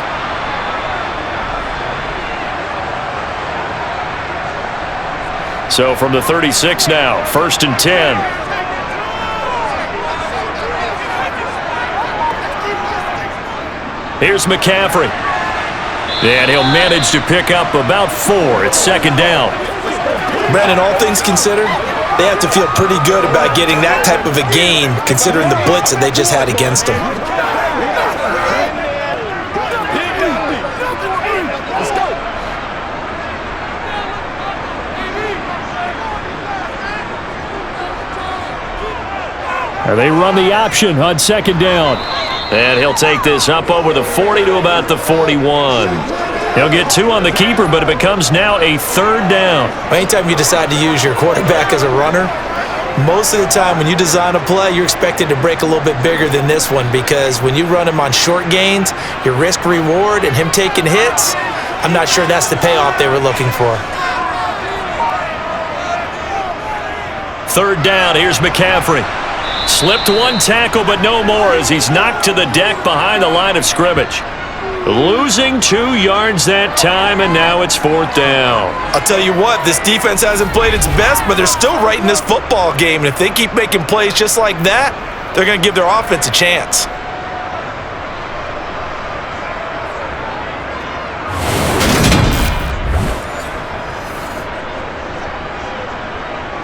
So from the 36 now, 1st and 10. Here's McCaffrey. And he'll manage to pick up about 4. It's 2nd down. Brandon, all things considered, they have to feel pretty good about getting that type of a gain, considering the blitz that they just had against them. They run the option on 2nd down. And he'll take this up over the 40 to about the 41. He'll get 2 on the keeper, but it becomes now a 3rd down. Anytime you decide to use your quarterback as a runner, most of the time when you design a play, you're expected to break a little bit bigger than this one, because when you run him on short gains, your risk-reward and him taking hits, I'm not sure that's the payoff they were looking for. 3rd down, here's McCaffrey. Slipped 1 tackle, but no more as he's knocked to the deck behind the line of scrimmage. Losing 2 yards that time, and now it's 4th down. I'll tell you what, this defense hasn't played its best, but they're still right in this football game. And if they keep making plays just like that, they're going to give their offense a chance.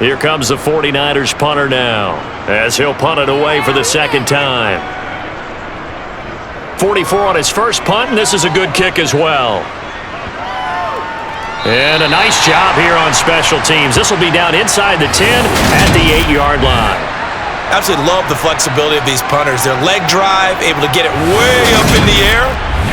Here comes the 49ers punter now, as he'll punt it away for the 2nd time. 44 on his first punt, and this is a good kick as well. And a nice job here on special teams. This will be down inside the 10 at the 8-yard line. Absolutely love the flexibility of these punters. Their leg drive, able to get it way up in the air,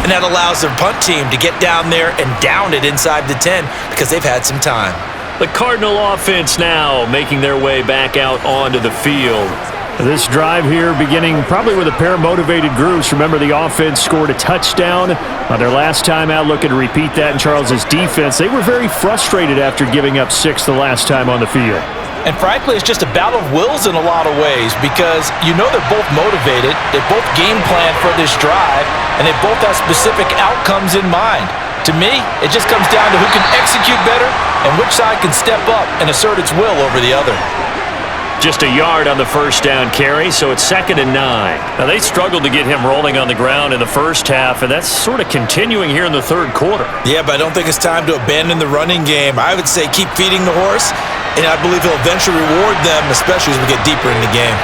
and that allows their punt team to get down there and down it inside the 10 because they've had some time. The Cardinal offense now making their way back out onto the field. This drive here beginning probably with a pair of motivated groups. Remember, the offense scored a touchdown on their last time out, looking to repeat that in Charles's defense. They were very frustrated after giving up 6 the last time on the field. And frankly, it's just a battle of wills in a lot of ways because you know they're both motivated, they both game plan for this drive, and they both have specific outcomes in mind. To me, it just comes down to who can execute better and which side can step up and assert its will over the other. Just a yard on the first down carry, so it's 2nd and 9. Now, they struggled to get him rolling on the ground in the first half, and that's sort of continuing here in the third quarter. Yeah, but I don't think it's time to abandon the running game. I would say keep feeding the horse, and I believe he'll eventually reward them, especially as we get deeper in the game.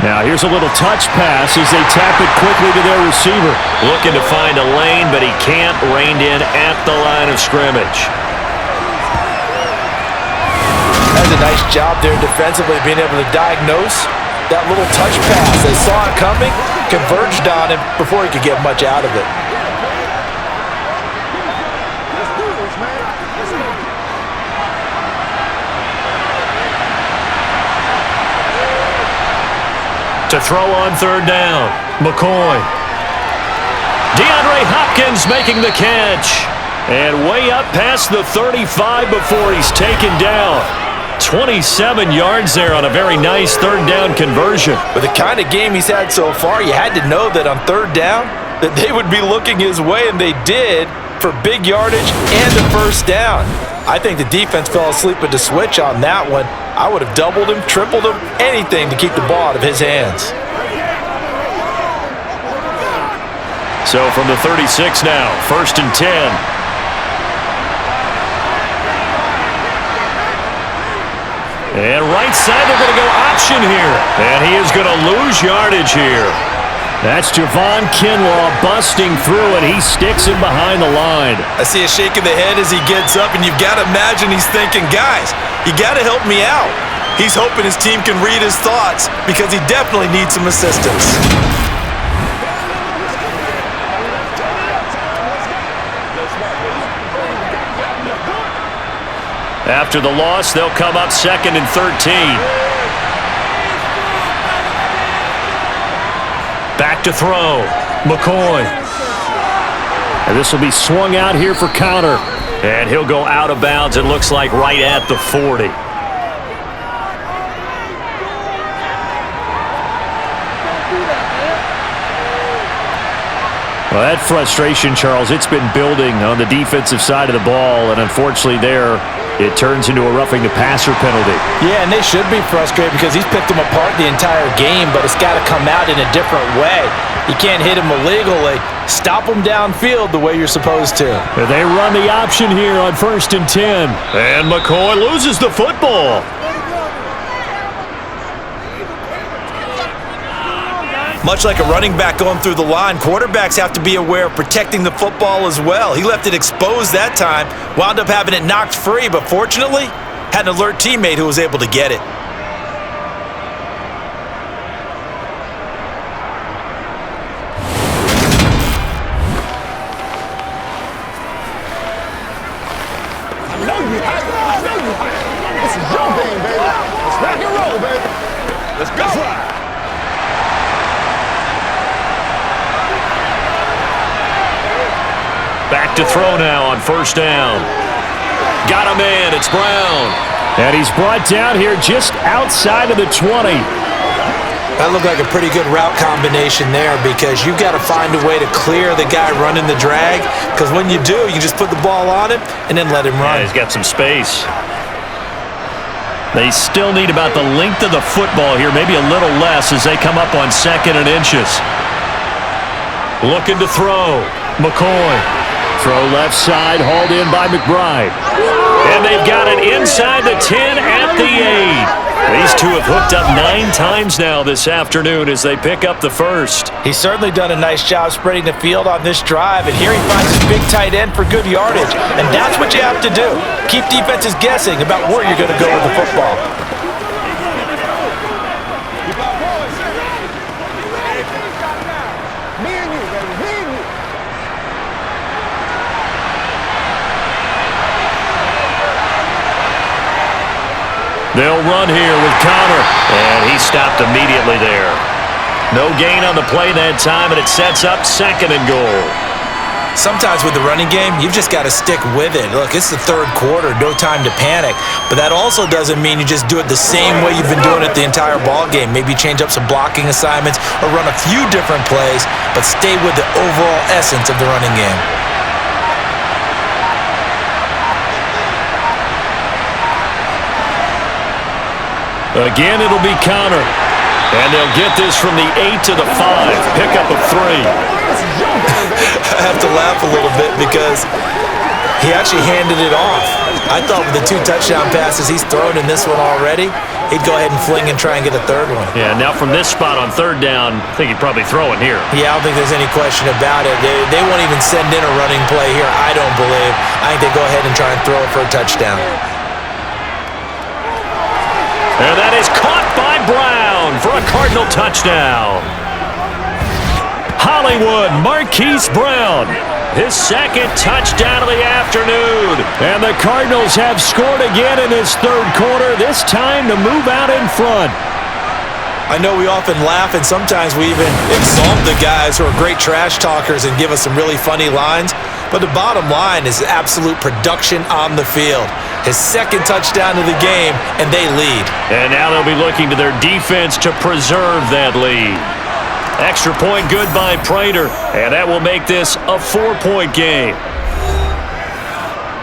Now, here's a little touch pass as they tap it quickly to their receiver. Looking to find a lane, but he can't. Reined in at the line of scrimmage. That's a nice job there defensively, being able to diagnose that little touch pass. They saw it coming, converged on him before he could get much out of it. To throw on third down, McCoy. DeAndre Hopkins making the catch. And way up past the 35 before he's taken down. 27 yards there on a very nice third down conversion. With the kind of game he's had so far, you had to know that on third down that they would be looking his way, and they did for big yardage and a first down. I think the defense fell asleep at the switch on that one. I would have doubled him, tripled him, anything to keep the ball out of his hands. So from the 36 now, 1st and 10. And right side, they're going to go option here. And he is going to lose yardage here. That's Javon Kinlaw busting through, and he sticks him behind the line. I see a shake of the head as he gets up, and you've got to imagine he's thinking, guys, you got to help me out. He's hoping his team can read his thoughts because he definitely needs some assistance. After the loss, they'll come up 2nd and 13. Back to throw. McCoy. And this will be swung out here for counter. And he'll go out of bounds, it looks like, right at the 40. Well, that frustration, Charles, it's been building on the defensive side of the ball, and unfortunately there, it turns into a roughing the passer penalty. Yeah, and they should be frustrated because he's picked them apart the entire game, but it's got to come out in a different way. You can't hit him illegally. Stop him downfield the way you're supposed to. And they run the option here on 1st and 10. And McCoy loses the football. Much like a running back going through the line, quarterbacks have to be aware of protecting the football as well. He left it exposed that time, wound up having it knocked free, but fortunately, had an alert teammate who was able to get it. This is your game, baby. Let's rock and roll, baby. Let's go. Back to throw now on 1st down. Got him in. It's Brown. And he's brought down here just outside of the 20. That looked like a pretty good route combination there because you've got to find a way to clear the guy running the drag, because when you do, you just put the ball on him and then let him run. Yeah, he's got some space. They still need about the length of the football here, maybe a little less as they come up on 2nd and inches. Looking to throw. McCoy. Throw left side, hauled in by McBride. And they've got it inside the 10 at the 8. These two have hooked up 9 times now this afternoon as they pick up the first. He's certainly done a nice job spreading the field on this drive, and here he finds his big tight end for good yardage. And that's what you have to do. Keep defenses guessing about where you're going to go with the football. They'll run here with Connor. And he stopped immediately there. No gain on the play that time, and it sets up 2nd and goal. Sometimes with the running game, you've just got to stick with it. Look, it's the 3rd quarter, no time to panic. But that also doesn't mean you just do it the same way you've been doing it the entire ball game. Maybe change up some blocking assignments or run a few different plays, but stay with the overall essence of the running game. Again, it'll be Connor. And they'll get this from the 8 to the 5. Pickup of 3. I have to laugh a little bit because he actually handed it off. I thought with the 2 touchdown passes he's thrown in this one already, he'd go ahead and fling and try and get a 3rd one. Yeah, now from this spot on 3rd down, I think he'd probably throw it here. Yeah, I don't think there's any question about it. They won't even send in a running play here, I don't believe. I think they go ahead and try and throw it for a touchdown. And that is caught by Brown for a Cardinal touchdown. Hollywood, Marquise Brown, his 2nd touchdown of the afternoon. And the Cardinals have scored again in this 3rd quarter, this time to move out in front. I know we often laugh, and sometimes we even exalt the guys who are great trash talkers and give us some really funny lines. But the bottom line is absolute production on the field. His 2nd touchdown of the game, and they lead. And now they'll be looking to their defense to preserve that lead. Extra point good by Prater, and that will make this a 4-point game.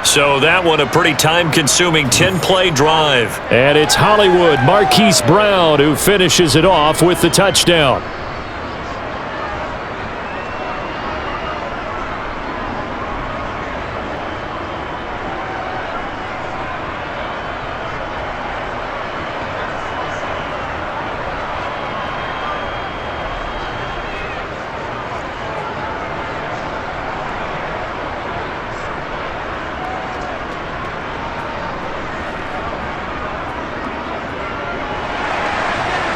So that one a pretty time-consuming 10-play drive. And it's Hollywood, Marquise Brown, who finishes it off with the touchdown.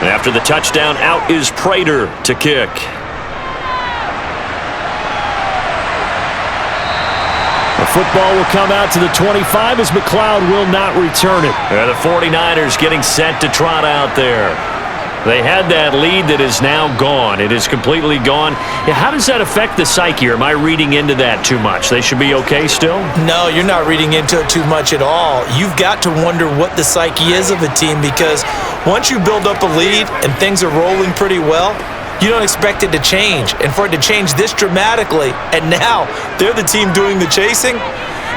After the touchdown, out is Prater to kick. The football will come out to the 25 as McLeod will not return it. And the 49ers getting set to trot out there. They had that lead that is now gone. It is completely gone. Yeah, how does that affect the psyche? Or am I reading into that too much? They should be okay still? No, you're not reading into it too much at all. You've got to wonder what the psyche is of a team, because once you build up a lead and things are rolling pretty well, you don't expect it to change. And for it to change this dramatically, and now they're the team doing the chasing,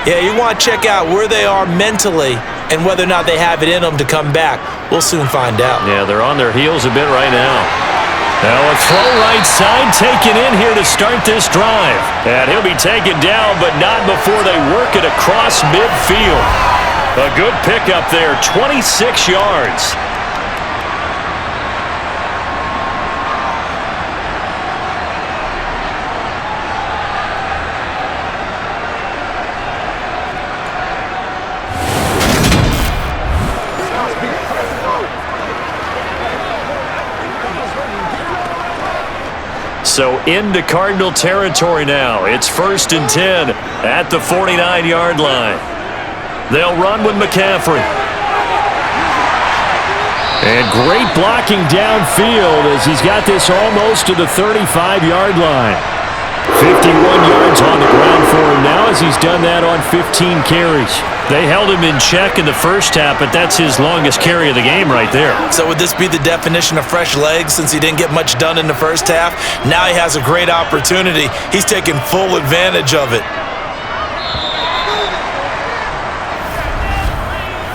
yeah, you want to check out where they are mentally and whether or not they have it in them to come back. We'll soon find out. Yeah, they're on their heels a bit right now. Now a throw right side taken in here to start this drive. And he'll be taken down, but not before they work it across midfield. A good pickup there, 26 yards. So into Cardinal territory now. It's 1st and 10 at the 49-yard line. They'll run with McCaffrey. And great blocking downfield as he's got this almost to the 35-yard line. 51 yards on the ground for him now as he's done that on 15 carries. They held him in check in the first half, but that's his longest carry of the game right there. So would this be the definition of fresh legs since he didn't get much done in the first half? Now he has a great opportunity. He's taking full advantage of it.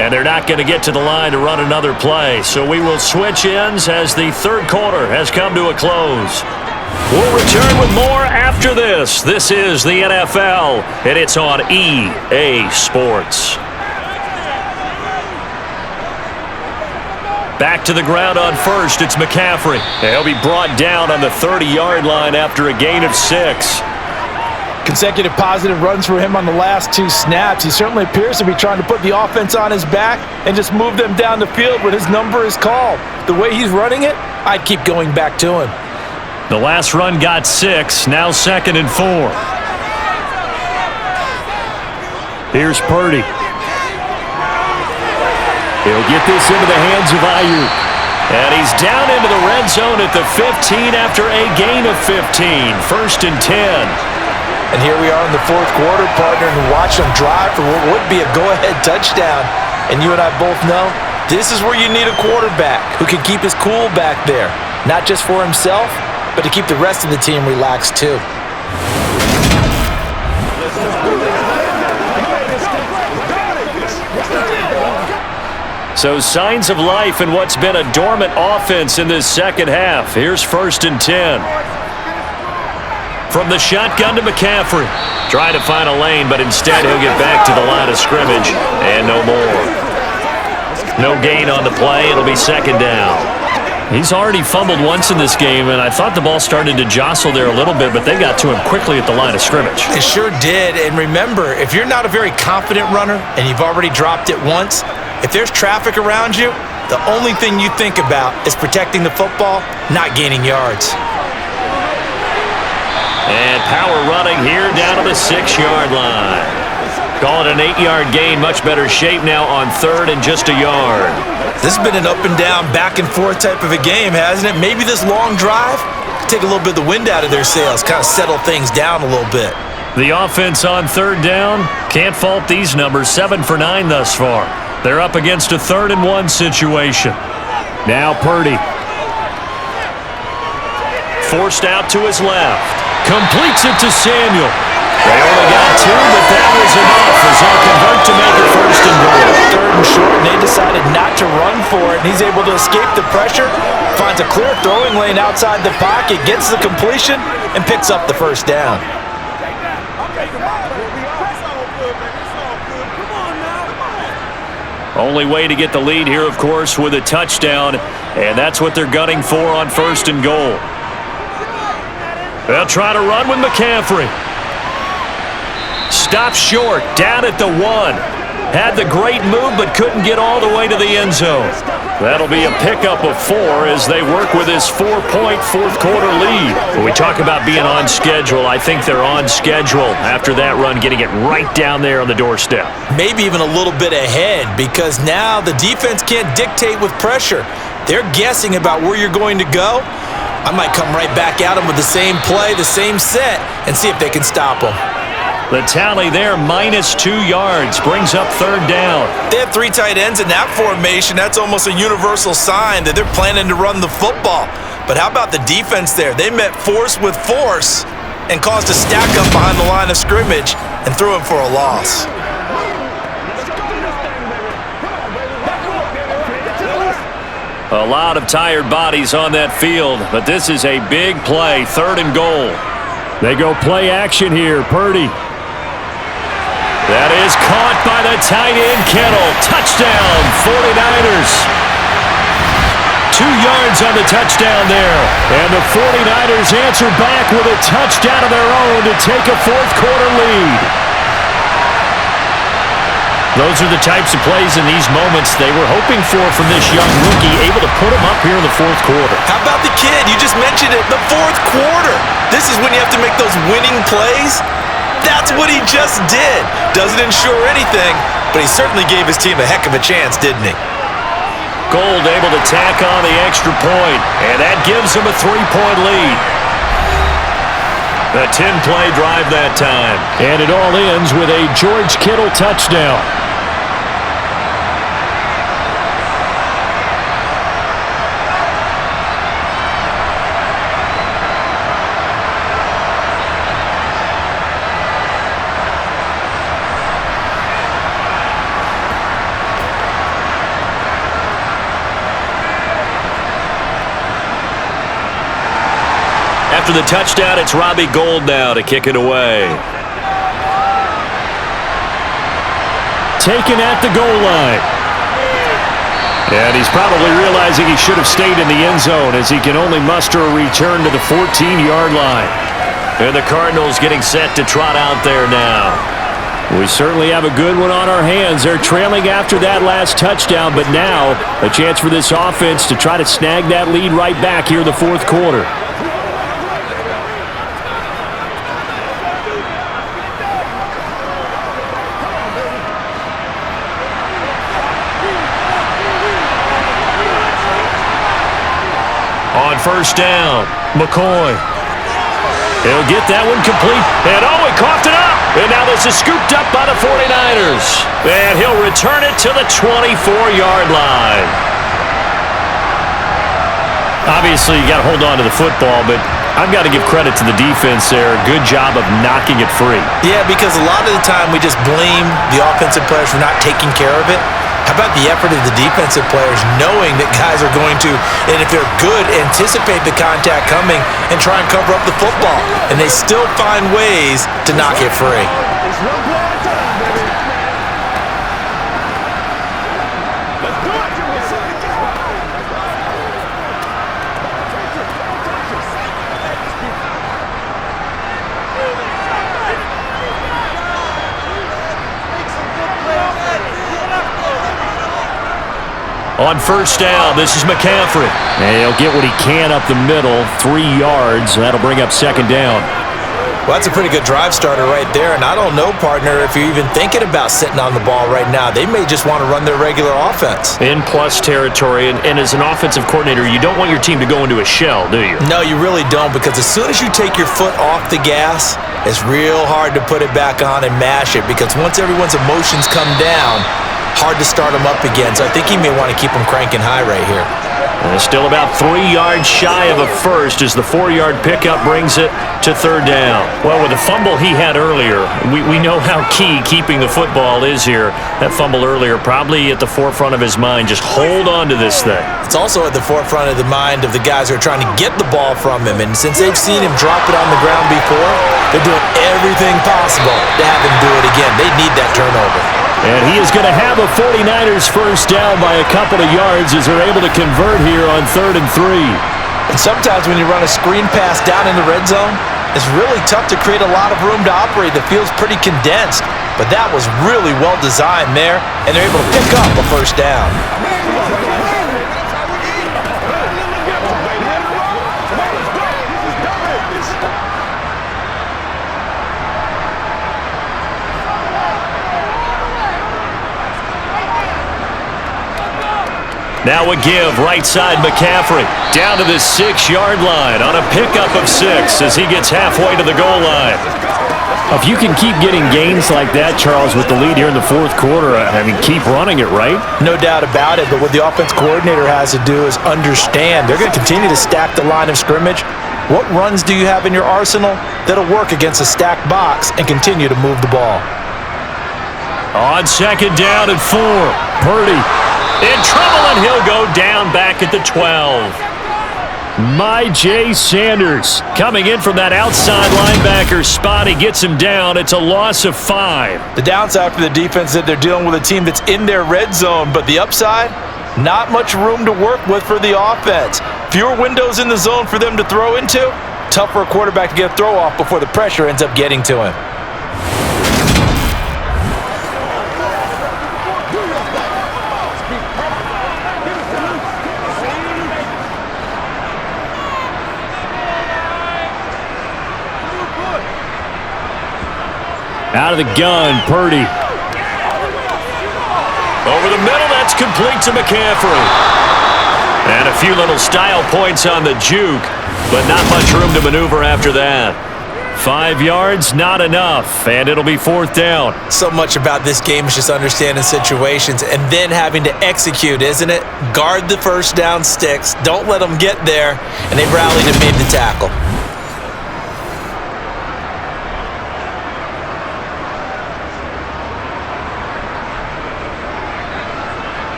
And they're not going to get to the line to run another play. So we will switch ends as the 3rd quarter has come to a close. We'll return with more after this. This is the NFL, and it's on EA Sports. Back to the ground on 1st, it's McCaffrey. He'll be brought down on the 30-yard line after a gain of 6. Consecutive positive runs for him on the last 2 snaps. He certainly appears to be trying to put the offense on his back and just move them down the field when his number is called. The way he's running it, I'd keep going back to him. The last run got 6, now 2nd and 4. Here's Purdy. He'll get this into the hands of Ayuk. And he's down into the red zone at the 15 after a gain of 15. 1st and 10. And here we are in the fourth quarter, partner, and watch them drive for what would be a go-ahead touchdown. And you and I both know this is where you need a quarterback who can keep his cool back there. Not just for himself, but to keep the rest of the team relaxed too. So signs of life in what's been a dormant offense in this second half. Here's 1st and 10. From the shotgun to McCaffrey. Trying to find a lane, but instead he'll get back to the line of scrimmage. And no more. No gain on the play. It'll be 2nd down. He's already fumbled once in this game, and I thought the ball started to jostle there a little bit, but they got to him quickly at the line of scrimmage. It sure did. And remember, if you're not a very confident runner and you've already dropped it once, if there's traffic around you, the only thing you think about is protecting the football, not gaining yards. And power running here down to the 6-yard line. Call it an 8-yard gain. Much better shape now on 3rd and just a yard. This has been an up and down, back and forth type of a game, hasn't it? Maybe this long drive take a little bit of the wind out of their sails, kind of settle things down a little bit. The offense on 3rd down, can't fault these numbers. 7 for 9 thus far. They're up against a 3rd and 1 situation. Now Purdy. Forced out to his left. Completes it to Samuel. They only got 2, but that was enough as they'll convert to make it 1st and goal. 3rd and short, and they decided not to run for it, and he's able to escape the pressure, finds a clear throwing lane outside the pocket, gets the completion, and picks up the 1st down. Only way to get the lead here, of course, with a touchdown, and that's what they're gunning for on 1st and goal. They'll try to run with McCaffrey. Stopped short, down at the 1. Had the great move, but couldn't get all the way to the end zone. That'll be a pickup of 4 as they work with this 4-point fourth-quarter lead. When we talk about being on schedule, I think they're on schedule after that run, getting it right down there on the doorstep. Maybe even a little bit ahead, because now the defense can't dictate with pressure. They're guessing about where you're going to go. I might come right back at them with the same play, the same set, and see if they can stop them. The tally there, -2 yards, brings up 3rd down. They have 3 tight ends in that formation. That's almost a universal sign that they're planning to run the football. But how about the defense there? They met force with force and caused a stack up behind the line of scrimmage and threw him for a loss. A lot of tired bodies on that field, but this is a big play, 3rd and goal. They go play action here, Purdy. That is caught by the tight end, Kittle. Touchdown, 49ers. 2 yards on the touchdown there. And the 49ers answer back with a touchdown of their own to take a fourth-quarter lead. Those are the types of plays in these moments they were hoping for from this young rookie, able to put him up here in the fourth quarter. How about the kid? You just mentioned it, the fourth quarter. This is when you have to make those winning plays. That's what he just did. Doesn't ensure anything, but he certainly gave his team a heck of a chance, didn't he? Gold able to tack on the extra point, and that gives him a 3-point lead. A 10-play drive that time. And it all ends with a George Kittle touchdown. After the touchdown, it's Robbie Gould now to kick it away. Taken at the goal line. And he's probably realizing he should have stayed in the end zone as he can only muster a return to the 14-yard line. And the Cardinals getting set to trot out there now. We certainly have a good one on our hands. They're trailing after that last touchdown, but now a chance for this offense to try to snag that lead right back here in the fourth quarter. On first down, McCoy. He'll get that one complete. And he coughed it up. And now this is scooped up by the 49ers. And he'll return it to the 24-yard line. Obviously, you got to hold on to the football, but I've got to give credit to the defense there. Good job of knocking it free. Yeah, because a lot of the time we just blame the offensive players for not taking care of it. How about the effort of the defensive players knowing that guys are going to, and if they're good, anticipate the contact coming and try and cover up the football. And they still find ways to knock it free. It's one play at a time, baby. Let's do it. On first down, this is McCaffrey. And he'll get what he can up the middle, 3 yards. That'll bring up second down. Well, that's a pretty good drive starter right there. And I don't know, partner, if you're even thinking about sitting on the ball right now. They may just want to run their regular offense. In plus territory, and as an offensive coordinator, you don't want your team to go into a shell, do you? No, you really don't, because as soon as you take your foot off the gas, it's real hard to put it back on and mash it, because once everyone's emotions come down, hard to start them up again. So I think he may want to keep them cranking high right here. And still about 3 yards shy of a first as the 4-yard pickup brings it to third down. Well, with the fumble he had earlier, we know how key keeping the football is here. That fumble earlier probably at the forefront of his mind. Just hold on to this thing. It's also at the forefront of the mind of the guys who are trying to get the ball from him. And since they've seen him drop it on the ground before, they're doing everything possible to have him do it again. They need that turnover. And he is going to have a 49ers first down by a couple of yards as they're able to convert here on 3rd and 3. And sometimes when you run a screen pass down in the red zone, it's really tough to create a lot of room to operate. The field's pretty condensed. But that was really well designed there, and they're able to pick up a first down. Now a give, right side McCaffrey, down to the 6-yard line on a pickup of 6 as he gets halfway to the goal line. If you can keep getting gains like that, Charles, with the lead here in the fourth quarter, I mean, keep running it, right? No doubt about it, but what the offense coordinator has to do is understand they're going to continue to stack the line of scrimmage. What runs do you have in your arsenal that'll work against a stacked box and continue to move the ball? On second down and 4, Purdy in trouble, and he'll go down back at the 12. Sanders coming in from that outside linebacker spot. He gets him down. It's a loss of 5. The downside for the defense is that they're dealing with a team that's in their red zone, but the upside, not much room to work with for the offense. Fewer windows in the zone for them to throw into. Tough for a quarterback to get a throw off before the pressure ends up getting to him. Out of the gun, Purdy. Over the middle, that's complete to McCaffrey. And a few little style points on the juke, but not much room to maneuver after that. 5 yards, not enough, and it'll be 4th down. So much about this game is just understanding situations and then having to execute, isn't it? Guard the first down sticks. Don't let them get there, and they've rallied and made the tackle.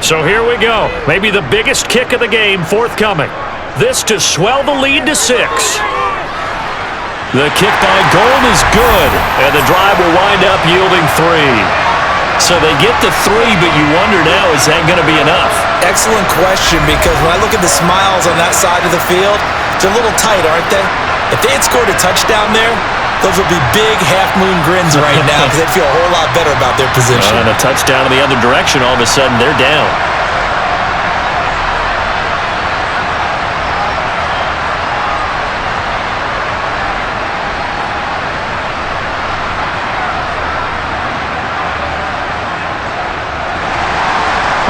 So here we go. Maybe the biggest kick of the game forthcoming. This to swell the lead to 6. The kick by Gold is good, and the drive will wind up yielding 3. So they get to 3, but you wonder now, is that going to be enough? Excellent question, because when I look at the smiles on that side of the field, they're a little tight, aren't they? If they had scored a touchdown there, those would be big half-moon grins right now because they'd feel a whole lot better about their position. And a touchdown in the other direction, all of a sudden they're down.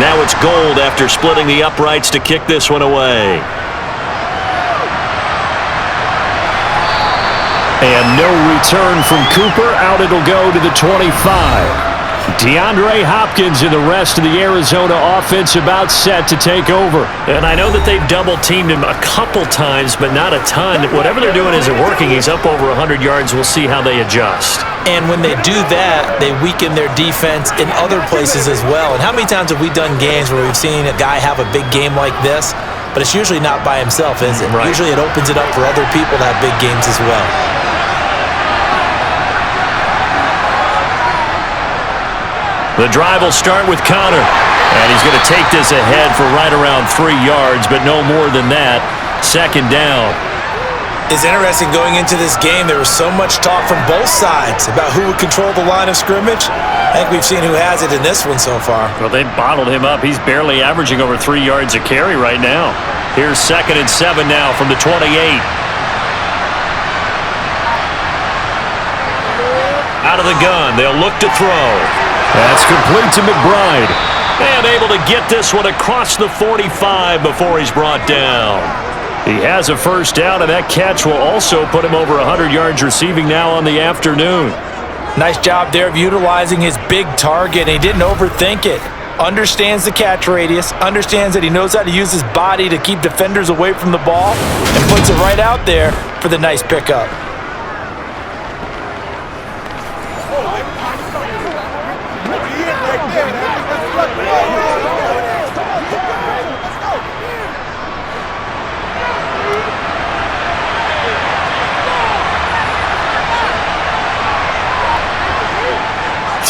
Now it's it's Gold after splitting the uprights to kick this one away. And no return from Cooper. Out it'll go to the 25. DeAndre Hopkins and the rest of the Arizona offense about set to take over. And I know that they've double-teamed him a couple times, but not a ton. Whatever they're doing isn't working. He's up over 100 yards. We'll see how they adjust. And when they do that, they weaken their defense in other places as well. And how many times have we done games where we've seen a guy have a big game like this, but it's usually not by himself, is it? Right. Usually it opens it up for other people to have big games as well. The drive will start with Connor, and he's going to take this ahead for right around 3 yards, but no more than that. Second down. It's interesting going into this game. There was so much talk from both sides about who would control the line of scrimmage. I think we've seen who has it in this one so far. Well, they bottled him up. He's barely averaging over 3 yards a carry right now. Here's 2nd and 7 now from the 28. Out of the gun, they'll look to throw. That's complete to McBride. And able to get this one across the 45 before he's brought down. He has a first down, and that catch will also put him over 100 yards receiving now on the afternoon. Nice job there of utilizing his big target. He didn't overthink it. Understands the catch radius, understands that he knows how to use his body to keep defenders away from the ball, and puts it right out there for the nice pickup.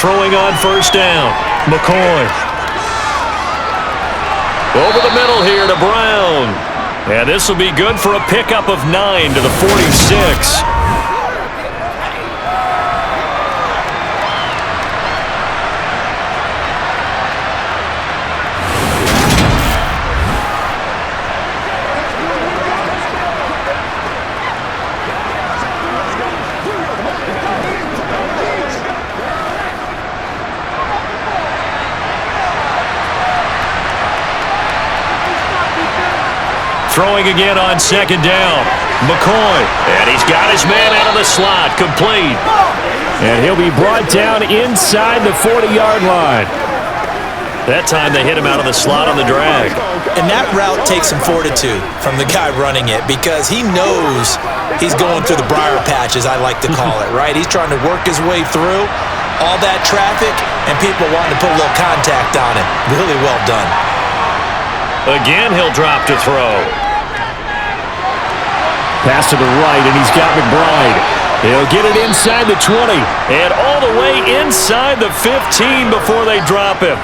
Throwing on first down, McCoy. Over the middle here to Brown. And this will be good for a pickup of 9 to the 46. Throwing again on second down. McCoy. And he's got his man out of the slot. Complete. And he'll be brought down inside the 40-yard line. That time they hit him out of the slot on the drag. And that route takes some fortitude from the guy running it because he knows he's going through the briar patch, as I like to call it, right? He's trying to work his way through all that traffic and people wanting to put a little contact on him. Really well done. Again, he'll drop to throw. Pass to the right, and he's got McBride. He'll get it inside the 20 and all the way inside the 15 before they drop him.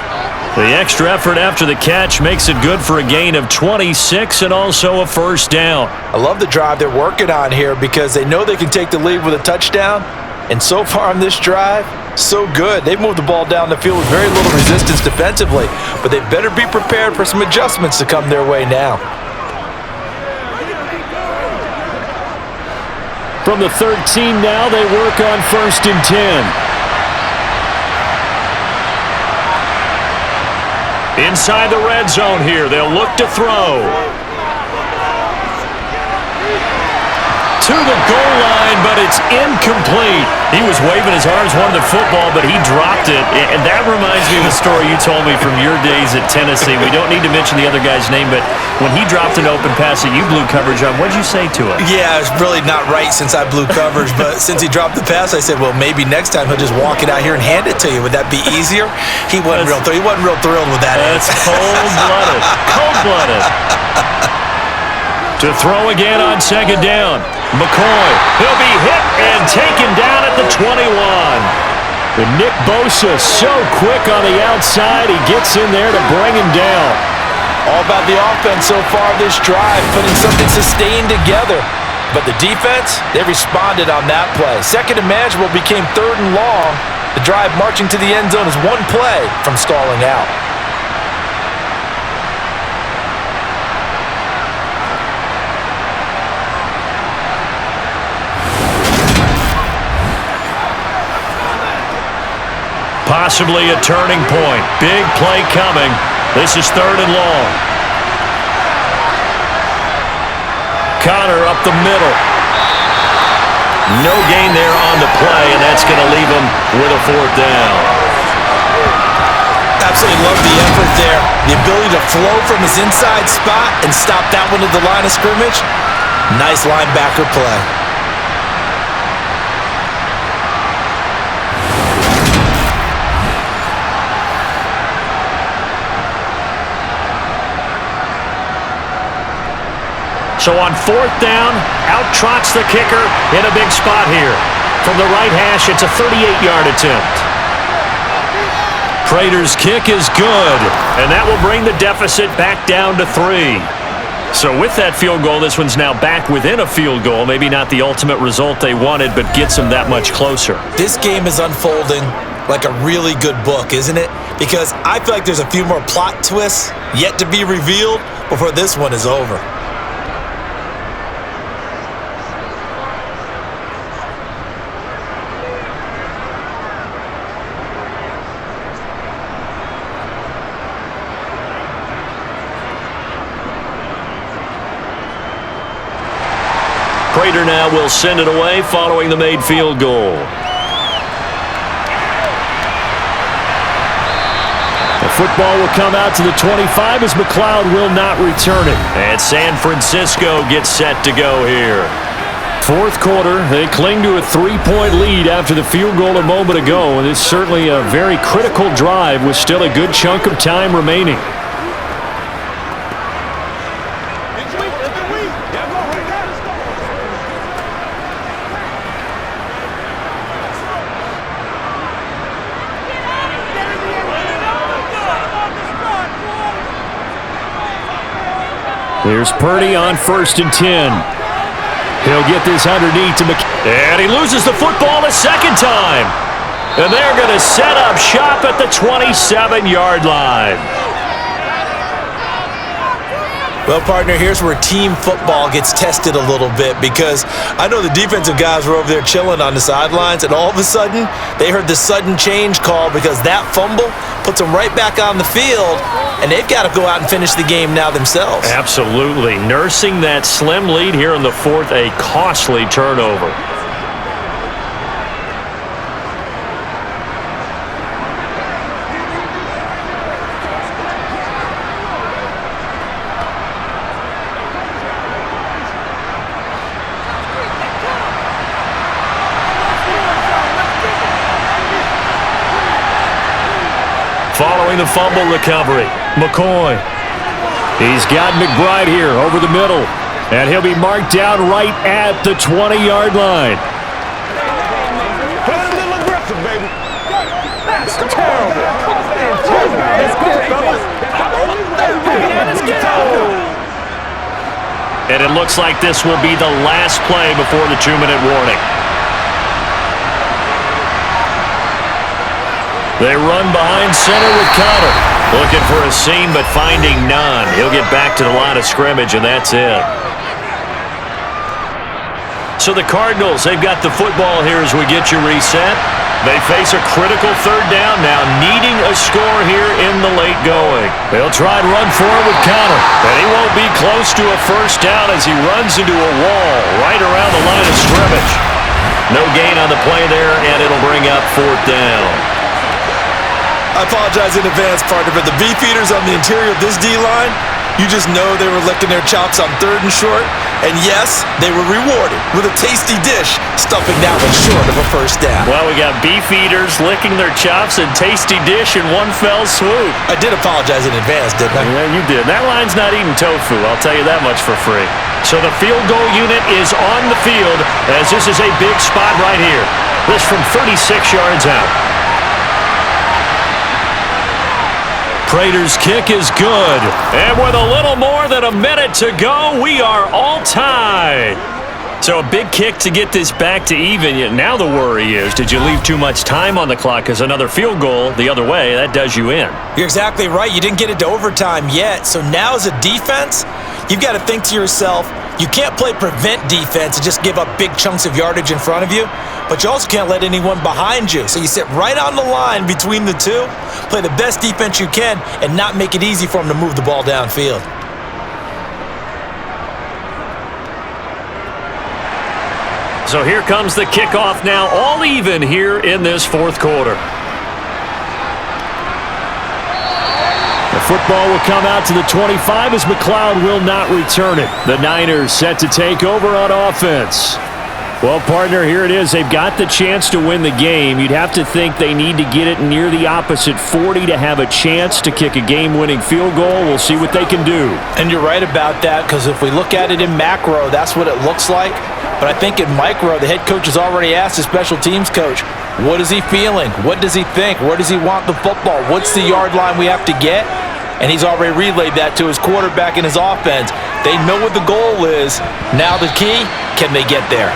The extra effort after the catch makes it good for a gain of 26 and also a first down. I love the drive they're working on here because they know they can take the lead with a touchdown. And so far on this drive, so good. They've moved the ball down the field with very little resistance defensively, but they better be prepared for some adjustments to come their way now. From the 13 now, they work on 1st and 10. Inside the red zone here, they'll look to throw. To the goal line, but it's incomplete. He was waving his arms, wanted the football, but he dropped it. And that reminds me of a story you told me from your days at Tennessee. We don't need to mention the other guy's name, but when he dropped an open pass that you blew coverage on, what did you say to him? Yeah, it's really not right since I blew coverage, but since he dropped the pass, I said, well, maybe next time he'll just walk it out here and hand it to you. Would that be easier? He wasn't real thrilled with that. That's cold-blooded. Cold-blooded. To throw again on second down. McCoy. He'll be hit and taken down at the 21. And Nick Bosa so quick on the outside. He gets in there to bring him down. All about the offense so far this drive, putting something sustained together. But the defense, they responded on that play. Second and manageable became 3rd and long. The drive marching to the end zone is one play from stalling out. Possibly a turning point. Big play coming. This is 3rd and long. Connor up the middle. No gain there on the play, and that's going to leave him with a 4th down. Absolutely love the effort there. The ability to flow from his inside spot and stop that one at the line of scrimmage. Nice linebacker play. So on 4th down, out trots the kicker in a big spot here. From the right hash, it's a 38-yard attempt. Prater's kick is good, and that will bring the deficit back down to 3. So with that field goal, this one's now back within a field goal. Maybe not the ultimate result they wanted, but gets them that much closer. This game is unfolding like a really good book, isn't it? Because I feel like there's a few more plot twists yet to be revealed before this one is over. Prater now will send it away following the made field goal. The football will come out to the 25 as McLeod will not return it. And San Francisco gets set to go here. 4th quarter, they cling to a 3-point lead after the field goal a moment ago, and it's certainly a very critical drive with still a good chunk of time remaining. Here's Purdy on 1st and 10. He'll get this underneath to and he loses the football a 2nd time. And they're going to set up shop at the 27-yard line. Well, partner, here's where team football gets tested a little bit, because I know the defensive guys were over there chilling on the sidelines, and all of a sudden, they heard the sudden change call because that fumble puts them right back on the field, and they've got to go out and finish the game now themselves. Absolutely. Nursing that slim lead here in the 4th, a costly turnover. Following the fumble recovery, McCoy. He's got McBride here over the middle, and he'll be marked down right at the 20-yard line. Play a little aggressive, baby. That's terrible. Let's go. And it looks like this will be the last play before the 2-minute warning. They run behind center with Connor. Looking for a seam, but finding none. He'll get back to the line of scrimmage, and that's it. So the Cardinals, they've got the football here as we get you reset. They face a critical 3rd down now, needing a score here in the late going. They'll try to run forward with Connor, and he won't be close to a 1st down as he runs into a wall right around the line of scrimmage. No gain on the play there, and it'll bring up 4th down. I apologize in advance, partner, but the beefeaters on the interior of this D-line, you just know they were licking their chops on 3rd and short. And yes, they were rewarded with a tasty dish, stuffing that one short of a 1st down. Well, we got beefeaters licking their chops and tasty dish in one fell swoop. I did apologize in advance, didn't I? Yeah, you did. That line's not eating tofu, I'll tell you that much for free. So the field goal unit is on the field, as this is a big spot right here. This from 36 yards out. Prater's kick is good. And with a little more than a minute to go, we are all tied. So a big kick to get this back to even. Yet now the worry is, did you leave too much time on the clock? Because another field goal the other way, that does you in. You're exactly right. You didn't get it to overtime yet. So now as a defense, you've got to think to yourself, You can't play prevent defense and just give up big chunks of yardage in front of you, but you also can't let anyone behind you. So you sit right on the line between the two, play the best defense you can, and not make it easy for them to move the ball downfield. So here comes the kickoff now, all even here in this fourth quarter. The football will come out to the 25 as McLeod will not return it. The Niners set to take over on offense. Well, partner, here it is. They've got the chance to win the game. You'd have to think they need to get it near the opposite 40 to have a chance to kick a game-winning field goal. We'll see what they can do. And you're right about that, because if we look at it in macro, that's what it looks like. But I think in micro, the head coach has already asked the special teams coach, what is he feeling? What does he think? Where does he want the football? What's the yard line we have to get? And he's already relayed that to his quarterback and his offense. They know what the goal is. Now the key, can they get there?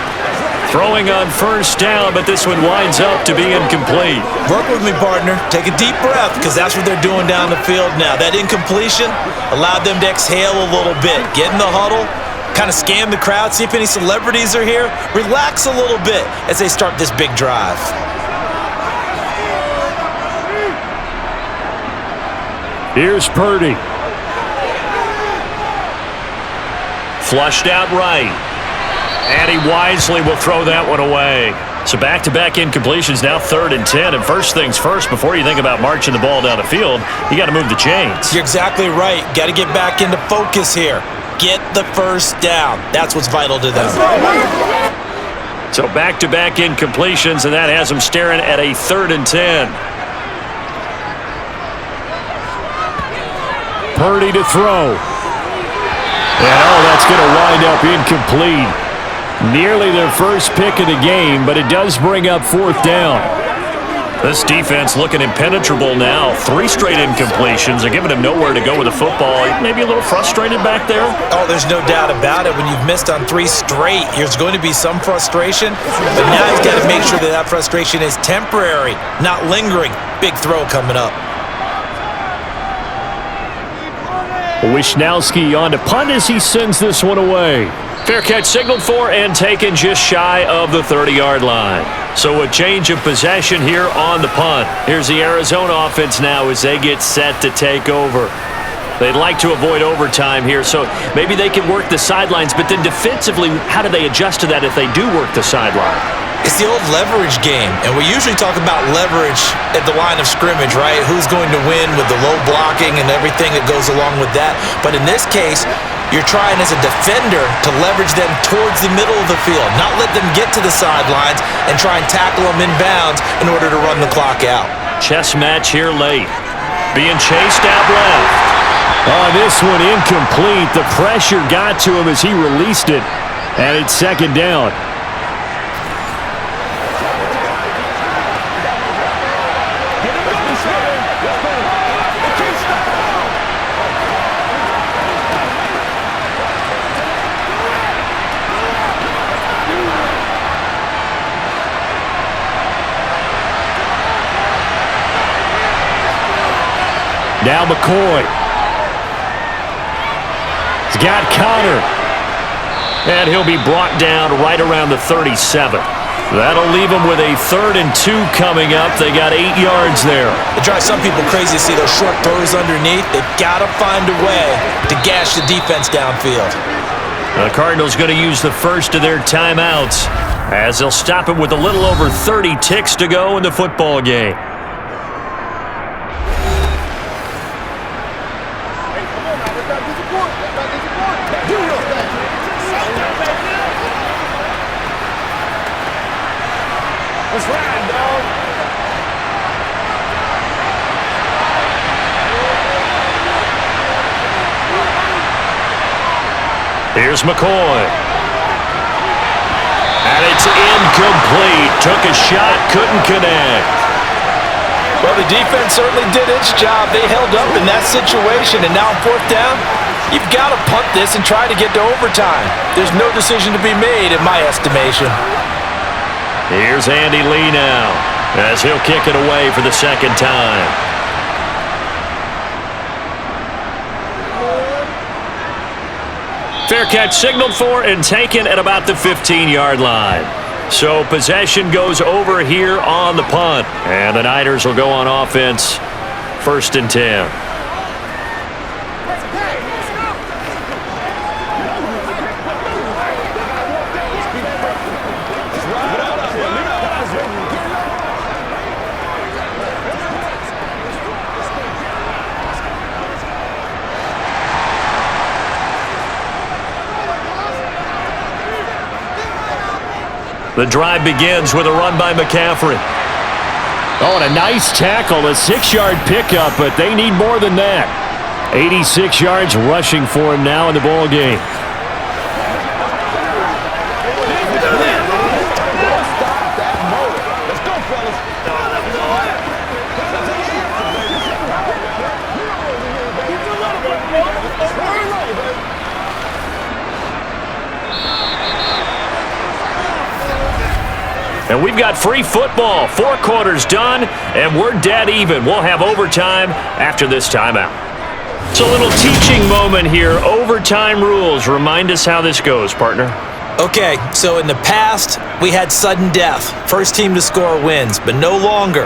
Throwing on first down, but this one winds up to be incomplete. Work with me, partner. Take a deep breath, because that's what they're doing down the field now. That incompletion allowed them to exhale a little bit. Get in the huddle, kind of scan the crowd, see if any celebrities are here. Relax a little bit as they start this big drive. Here's Purdy. Flushed out right. And he wisely will throw that one away. So back-to-back incompletions, now 3rd and 10. And first things first, before you think about marching the ball down the field, you got to move the chains. You're exactly right. Got to get back into focus here. Get the first down. That's what's vital to them. So back-to-back incompletions, and that has them staring at a 3rd and 10. Purdy to throw. And that's going to wind up incomplete. Nearly their first pick of the game, but it does bring up 4th down. This defense looking impenetrable now. 3 straight incompletions. They're giving him nowhere to go with the football. Maybe a little frustrated back there. Oh, there's no doubt about it. When you've missed on 3 straight, there's going to be some frustration. But now he's got to make sure that frustration is temporary, not lingering. Big throw coming up. Wisnowski on to punt as he sends this one away. Fair catch signaled for and taken just shy of the 30-yard line. So a change of possession here on the punt. Here's the Arizona offense now as they get set to take over. They'd like to avoid overtime here, so maybe they can work the sidelines, but then defensively, how do they adjust to that if they do work the sideline? It's the old leverage game, and we usually talk about leverage at the line of scrimmage, right? Who's going to win with the low blocking and everything that goes along with that. But in this case, you're trying as a defender to leverage them towards the middle of the field, not let them get to the sidelines and try and tackle them in bounds in order to run the clock out. Chess match here late. Being chased out left. Oh, this one incomplete. The pressure got to him as he released it, and it's 2nd down. Now McCoy. He's got Connor. And he'll be brought down right around the 37. That'll leave him with a 3rd and 2 coming up. They got 8 yards there. It drives some people crazy to see those short throws underneath. They've got to find a way to gash the defense downfield. The Cardinals going to use the first of their timeouts as they'll stop it with a little over 30 ticks to go in the football game. Let's ride, dog. Here's McCoy. And it's incomplete. Took a shot, couldn't connect. Well, the defense certainly did its job. They held up in that situation, and now on 4th down, you've got to punt this and try to get to overtime. There's no decision to be made in my estimation. Here's Andy Lee now as he'll kick it away for the 2nd time. Fair catch signaled for and taken at about the 15-yard line. So possession goes over here on the punt. And the Niners will go on offense, 1st and 10. The drive begins with a run by McCaffrey. Oh, and a nice tackle, a 6-yard pickup, but they need more than that. 86 yards rushing for him now in the ball game. And we've got free football. 4 quarters done, and we're dead even. We'll have overtime after this timeout. It's a little teaching moment here. Overtime rules. Remind us how this goes, partner. Okay, so in the past, we had sudden death. First team to score wins, but no longer.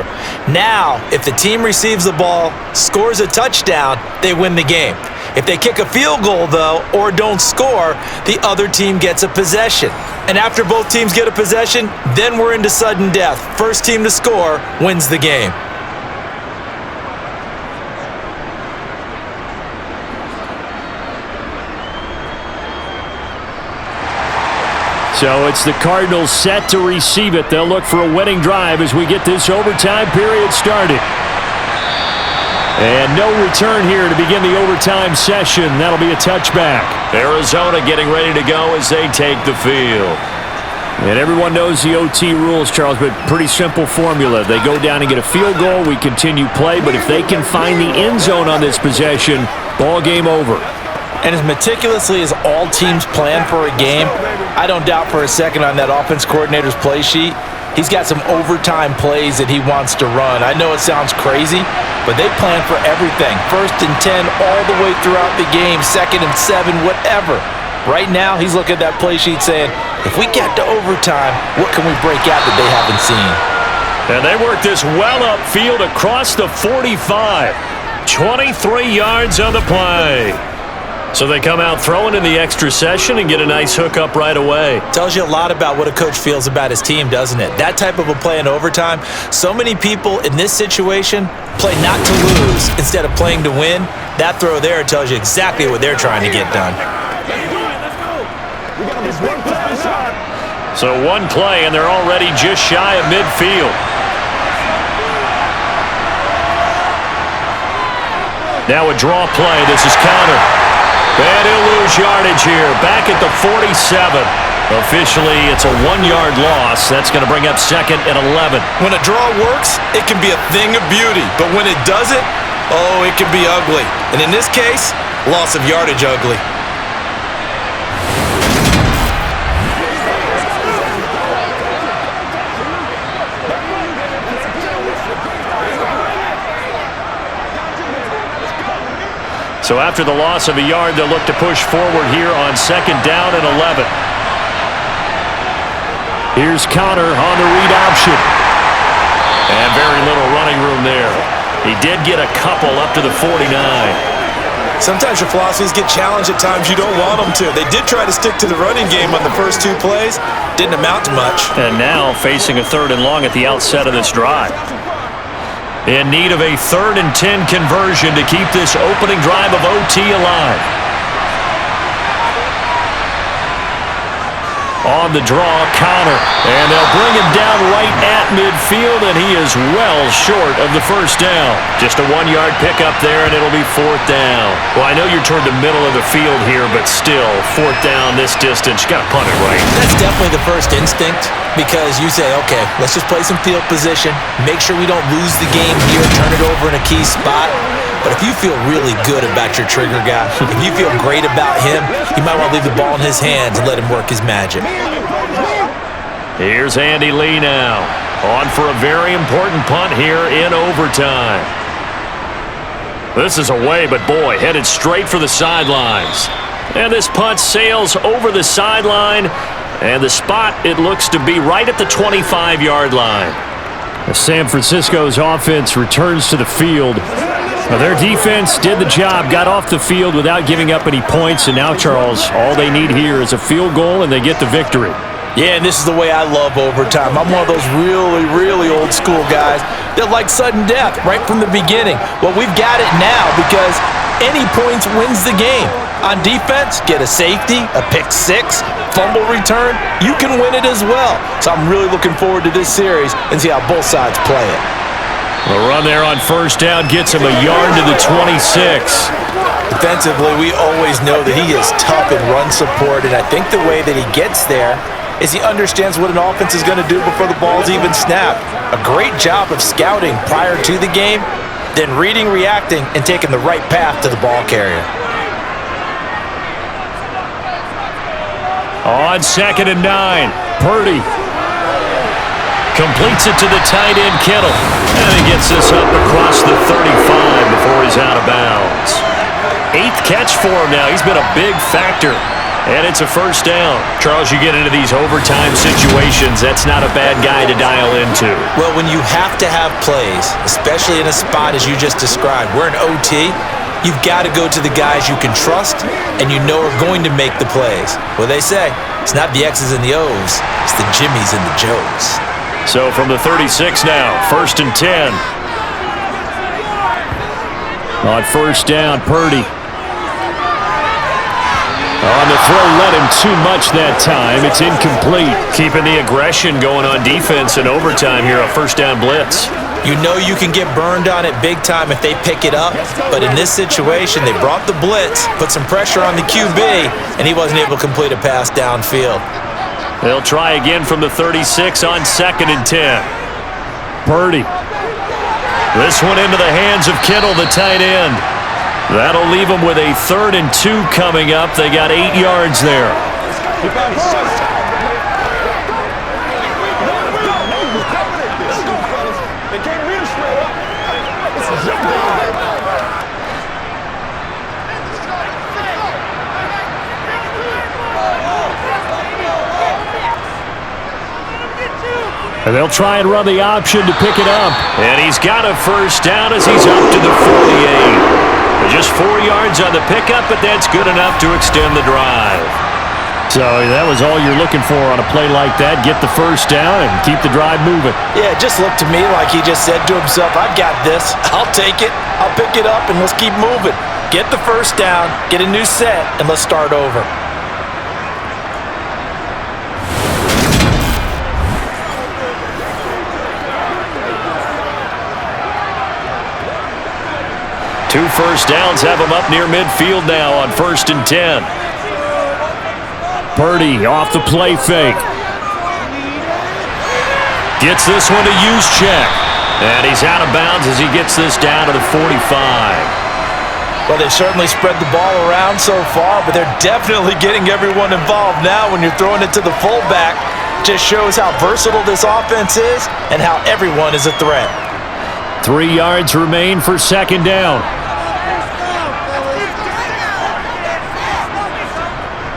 Now, if the team receives the ball, scores a touchdown, they win the game. If they kick a field goal, though, or don't score, the other team gets a possession. And after both teams get a possession, then we're into sudden death. First team to score wins the game. So it's the Cardinals set to receive it. They'll look for a winning drive as we get this overtime period started. And no return here to begin the overtime session. That'll be a touchback. Arizona getting ready to go as they take the field. And everyone knows the OT rules, Charles, but pretty simple formula. They go down and get a field goal, we continue play, but if they can find the end zone on this possession, ball game over. And as meticulously as all teams plan for a game, I don't doubt for a second on that offense coordinator's play sheet, he's got some overtime plays that he wants to run. I know it sounds crazy, but they plan for everything. 1st and 10 all the way throughout the game, 2nd and 7, whatever. Right now, he's looking at that play sheet saying, if we get to overtime, what can we break out that they haven't seen? And they work this well upfield across the 45. 23 yards on the play. So they come out throwing in the extra session and get a nice hookup right away. Tells you a lot about what a coach feels about his team, doesn't it? That type of a play in overtime, so many people in this situation play not to lose instead of playing to win. That throw there tells you exactly what they're trying to get done. So one play, and they're already just shy of midfield. Now a draw play. This is counter. And he'll lose yardage here. Back at the 47. Officially, it's a 1-yard loss. That's going to bring up 2nd and 11. When a draw works, it can be a thing of beauty. But when it doesn't, oh, it can be ugly. And in this case, loss of yardage ugly. So after the loss of a yard, they'll look to push forward here on 2nd down and 11. Here's Connor on the read option. And very little running room there. He did get a couple up to the 49. Sometimes your philosophies get challenged at times you don't want them to. They did try to stick to the running game on the first 2 plays. Didn't amount to much. And now facing a 3rd and long at the outset of this drive. In need of a 3rd and 10 conversion to keep this opening drive of OT alive. On the draw, Connor. And they'll bring him down right at midfield, and he is well short of the 1st down. Just a 1-yard pickup there, and it'll be 4th down. Well, I know you're toward the middle of the field here, but still, 4th down this distance. You got to punt it right. That's definitely the first instinct, because you say, okay, let's just play some field position, make sure we don't lose the game here, turn it over in a key spot. But if you feel really good about your trigger guy, if you feel great about him, you might want to leave the ball in his hands and let him work his magic. Here's Andy Lee now, on for a very important punt here in overtime. This is away, but boy, headed straight for the sidelines. And this punt sails over the sideline. And the spot, it looks to be right at the 25-yard line. San Francisco's offense returns to the field. Now, their defense did the job, got off the field without giving up any points. And now, Charles, all they need here is a field goal, and they get the victory. Yeah, and this is the way I love overtime. I'm one of those really, really old school guys that like sudden death right from the beginning. Well, we've got it now because any points wins the game. On defense, get a safety, a pick six, fumble return, you can win it as well. So I'm really looking forward to this series and see how both sides play it. The run there on first down gets him a yard to the 26. Defensively, we always know that he is tough in run support, and I think the way that he gets there is he understands what an offense is going to do before the ball's even snapped. A great job of scouting prior to the game, then reading, reacting, and taking the right path to the ball carrier. On 2nd and 9, Purdy completes it to the tight end, Kittle. And he gets this up across the 35 before he's out of bounds. 8th catch for him now. He's been a big factor. And it's a first down. Charles, you get into these overtime situations, that's not a bad guy to dial into. Well, when you have to have plays, especially in a spot as you just described, we're in OT, you've got to go to the guys you can trust and you know are going to make the plays. Well, they say, it's not the X's and the O's, it's the Jimmies and the Joes. So from the 36 now, 1st and 10. On first down, Purdy. On the throw, led him too much that time. It's incomplete. Keeping the aggression going on defense in overtime here, a first down blitz. You know you can get burned on it big time if they pick it up, but in this situation, they brought the blitz, put some pressure on the QB, and he wasn't able to complete a pass downfield. They'll try again from the 36 on 2nd and 10. Purdy. This one into the hands of Kittle, the tight end. That'll leave them with a 3rd and 2 coming up. They got 8 yards there. And they'll try and run the option to pick it up. And he's got a first down as he's up to the 48. Just 4 yards on the pickup, but that's good enough to extend the drive. So that was all you're looking for on a play like that. Get the first down and keep the drive moving. Yeah, it just looked to me like he just said to himself, I've got this. I'll take it. I'll pick it up, and let's keep moving. Get the first down, get a new set, and let's start over. Two first downs have him up near midfield now on 1st and 10. Purdy off the play fake. Gets this one to Juszczyk. And he's out of bounds as he gets this down to the 45. Well, they've certainly spread the ball around so far, but they're definitely getting everyone involved now when you're throwing it to the fullback. Just shows how versatile this offense is and how everyone is a threat. 3 yards remain for 2nd down.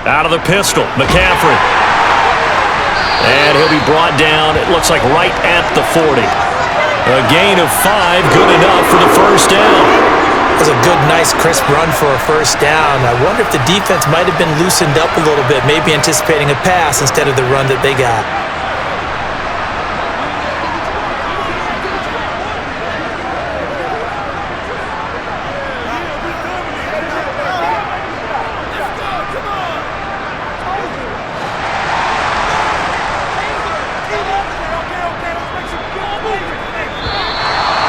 Out of the pistol, McCaffrey. And he'll be brought down, it looks like right at the 40. A gain of 5, good enough for the first down. That was a good, nice, crisp run for a first down. I wonder if the defense might have been loosened up a little bit, maybe anticipating a pass instead of the run that they got.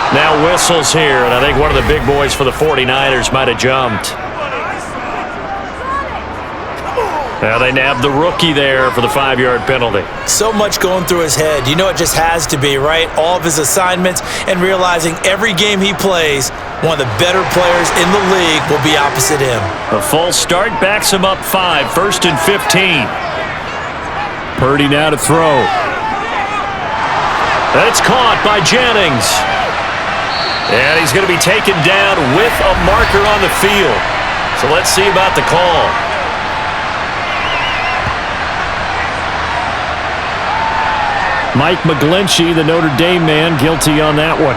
Now whistles here, and I think one of the big boys for the 49ers might have jumped. Now they nabbed the rookie there for the 5-yard penalty. So much going through his head. You know it just has to be, right? All of his assignments and realizing every game he plays, one of the better players in the league will be opposite him. A false start backs him up 5, 1st and 15. Purdy now to throw. That's caught by Jennings. And he's going to be taken down with a marker on the field. So let's see about the call. Mike McGlinchey, the Notre Dame man, guilty on that one.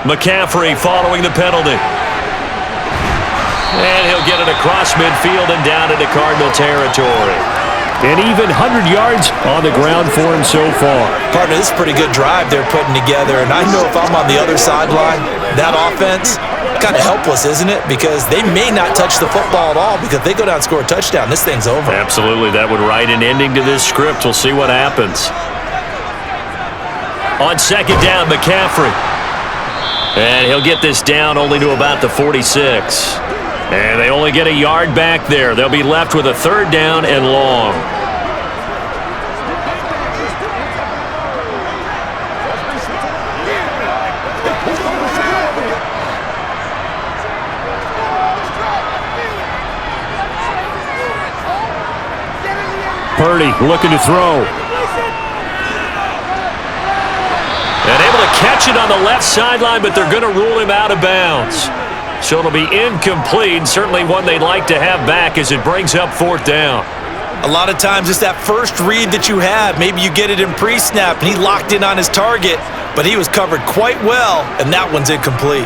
McCaffrey following the penalty. And he'll get it across midfield and down into Cardinal territory. An even 100 yards on the ground for him so far. Partner, this is a pretty good drive they're putting together. And I know if I'm on the other sideline, that offense, kind of helpless, isn't it? Because they may not touch the football at all because if they go down and score a touchdown, this thing's over. Absolutely. That would write an ending to this script. We'll see what happens. On second down, McCaffrey. And he'll get this down only to about the 46. And they only get a yard back there. They'll be left with a third down and long. Purdy looking to throw. And able to catch it on the left sideline, but they're going to rule him out of bounds. So it'll be incomplete, certainly one they'd like to have back as it brings up fourth down. A lot of times it's that first read that you have. Maybe you get it in pre-snap, and he locked in on his target, but he was covered quite well, and that one's incomplete.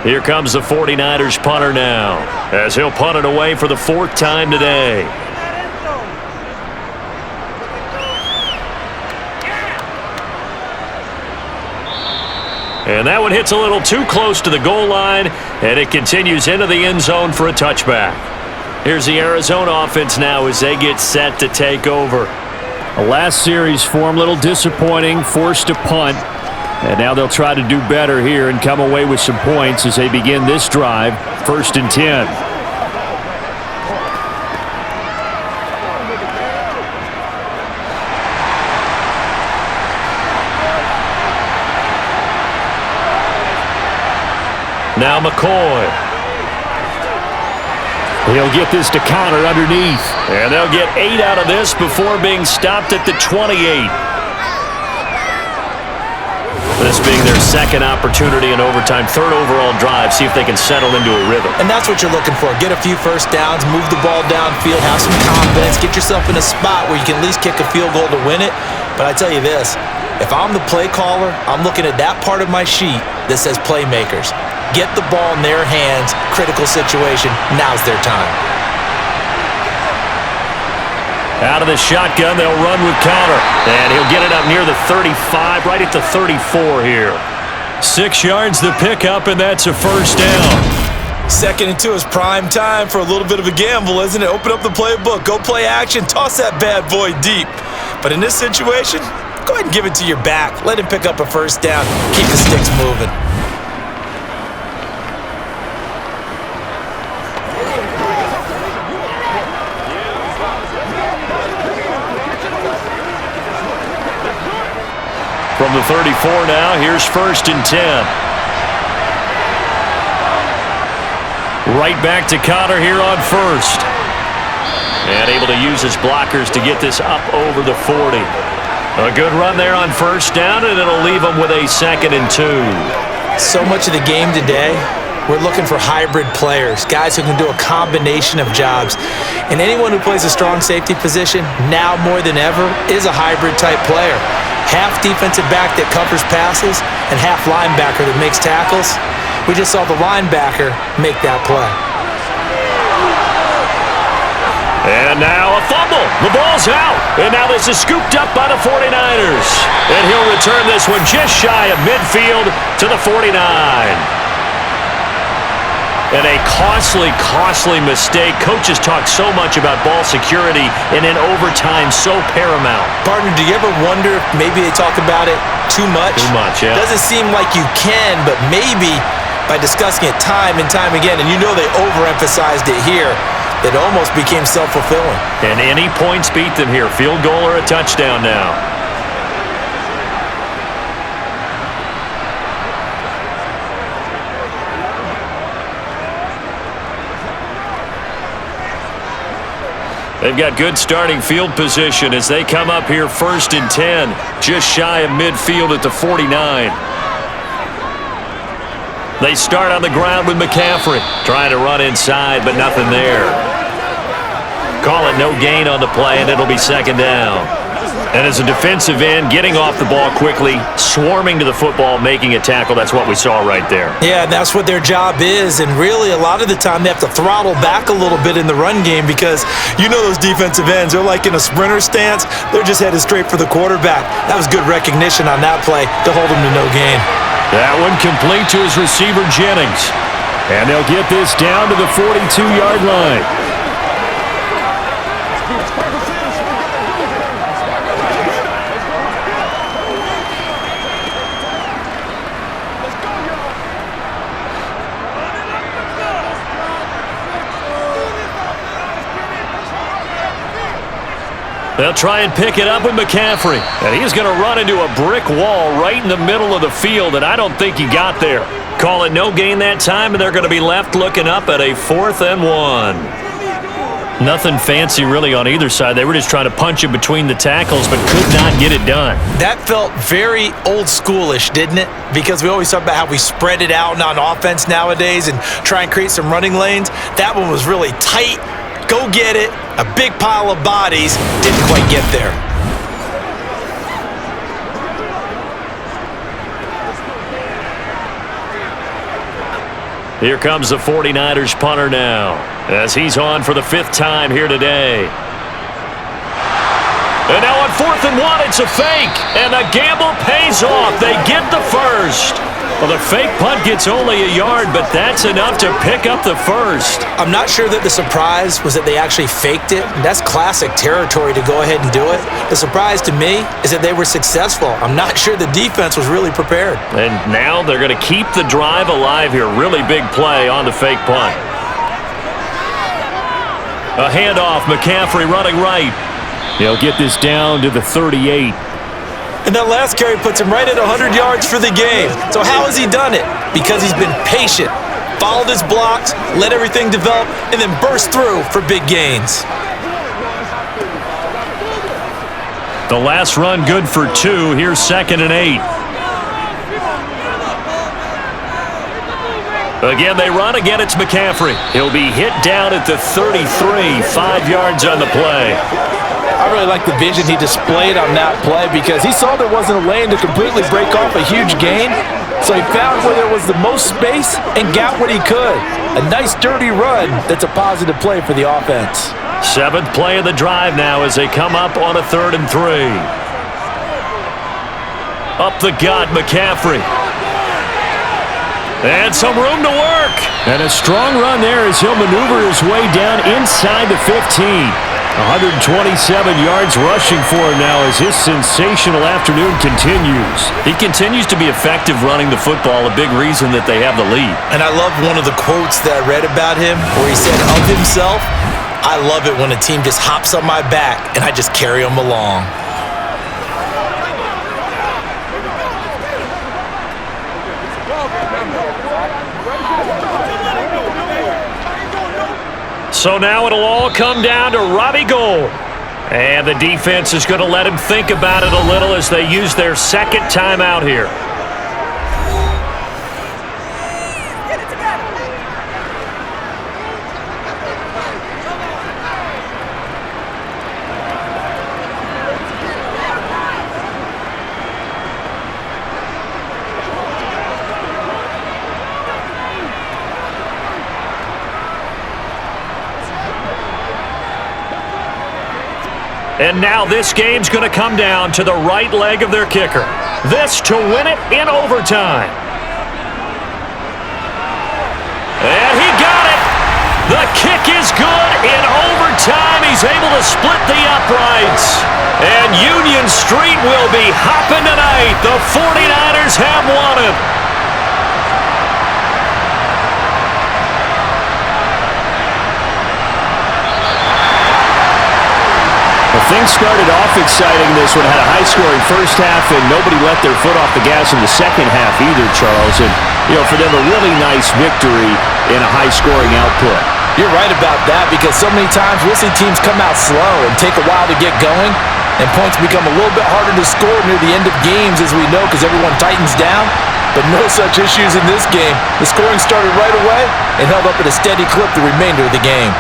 Here comes the 49ers punter now, as he'll punt it away for the fourth time today. And that one hits a little too close to the goal line, and it continues into the end zone for a touchback. Here's the Arizona offense now as they get set to take over. The last series for them, a little disappointing, forced to punt. And now they'll try to do better here and come away with some points as they begin this drive, 1st and 10. Now McCoy. He'll get this to Connor underneath. And they'll get 8 out of this before being stopped at the 28. This being their second opportunity in overtime, third overall drive, see if they can settle into a rhythm. And that's what you're looking for. Get a few first downs, move the ball downfield, have some confidence, get yourself in a spot where you can at least kick a field goal to win it. But I tell you this, if I'm the play caller, I'm looking at that part of my sheet that says playmakers. Get the ball in their hands, critical situation, now's their time. Out of the shotgun, they'll run with Connor. And he'll get it up near the 35, right at the 34 here. 6 yards the pickup, and that's a first down. 2nd and 2 is prime time for a little bit of a gamble, isn't it? Open up the playbook, go play action, toss that bad boy deep. But in this situation, go ahead and give it to your back. Let him pick up a first down. Keep the sticks moving. From the 34 now, here's 1st and 10. Right back to Connor here on 1st. And able to use his blockers to get this up over the 40. A good run there on 1st down, and it'll leave them with a 2nd and 2. So much of the game today, we're looking for hybrid players, guys who can do a combination of jobs. And anyone who plays a strong safety position, now more than ever, is a hybrid type player. Half defensive back that covers passes and half linebacker that makes tackles. We just saw the linebacker make that play. And now a fumble. The ball's out. And now this is scooped up by the 49ers. And he'll return this one just shy of midfield to the 49. And a costly mistake. Coaches talk so much about ball security, and in overtime, so paramount. Partner, do you ever wonder if maybe they talk about it too much? Too much, yeah. Doesn't seem like you can, but maybe by discussing it time and time again, and you know they overemphasized it here, it almost became self-fulfilling. And any points beat them here. Field goal or a touchdown now. They've got good starting field position as they come up here 1st and 10, just shy of midfield at the 49. They start on the ground with McCaffrey. Trying to run inside, but nothing there. Call it no gain on the play, and it'll be second down. And as a defensive end, getting off the ball quickly, swarming to the football, making a tackle, that's what we saw right there. Yeah, that's what their job is, and really a lot of the time they have to throttle back a little bit in the run game because you know those defensive ends, they're like in a sprinter stance. They're just headed straight for the quarterback. That was good recognition on that play to hold them to no gain. That one complete to his receiver, Jennings. And they'll get this down to the 42-yard line. They'll try and pick it up with McCaffrey. And he's going to run into a brick wall right in the middle of the field, and I don't think he got there. Call it no gain that time, and they're going to be left looking up at a 4th and 1. Nothing fancy really on either side. They were just trying to punch it between the tackles, but could not get it done. That felt very old schoolish, didn't it? Because we always talk about how we spread it out on offense nowadays and try and create some running lanes. That one was really tight. Go get it. A big pile of bodies. Didn't quite get there. Here comes the 49ers punter now, as he's on for the 5th time here today. And now on 4th and 1, it's a fake, and the gamble pays off. They get the first. Well, the fake punt gets only a yard, but that's enough to pick up the first. I'm not sure that the surprise was that they actually faked it. That's classic territory to go ahead and do it. The surprise to me is that they were successful. I'm not sure the defense was really prepared. And now they're going to keep the drive alive here. Really big play on the fake punt. A handoff, McCaffrey running right. He'll get this down to the 38. And that last carry puts him right at 100 yards for the game. So how has he done it? Because he's been patient, followed his blocks, let everything develop, and then burst through for big gains. The last run good for 2. Here's 2nd and 8. Again, they run. Again, it's McCaffrey. He'll be hit down at the 33, 5 yards on the play. I really like the vision he displayed on that play because he saw there wasn't a lane to completely break off a huge gain. So he found where there was the most space and got what he could. A nice, dirty run that's a positive play for the offense. 7th play of the drive now as they come up on a 3rd and 3. Up the gut, McCaffrey. And some room to work. And a strong run there as he'll maneuver his way down inside the 15. 127 yards rushing for him now as his sensational afternoon continues. He continues to be effective running the football, a big reason that they have the lead. And I love one of the quotes that I read about him where he said of himself, "I love it when a team just hops on my back and I just carry them along." So now it'll all come down to Robbie Gould. And the defense is going to let him think about it a little as they use their 2nd timeout here. And now this game's going to come down to the right leg of their kicker. This to win it in overtime. And he got it. The kick is good in overtime. He's able to split the uprights. And Union Street will be hopping tonight. The 49ers have won it. Things started off exciting. This one had a high-scoring first half, and nobody let their foot off the gas in the second half either, Charles. And, for them, a really nice victory in a high-scoring output. You're right about that because so many times we'll see teams come out slow and take a while to get going, and points become a little bit harder to score near the end of games, as we know, because everyone tightens down. but no such issues in this game. The scoring started right away and held up at a steady clip the remainder of the game.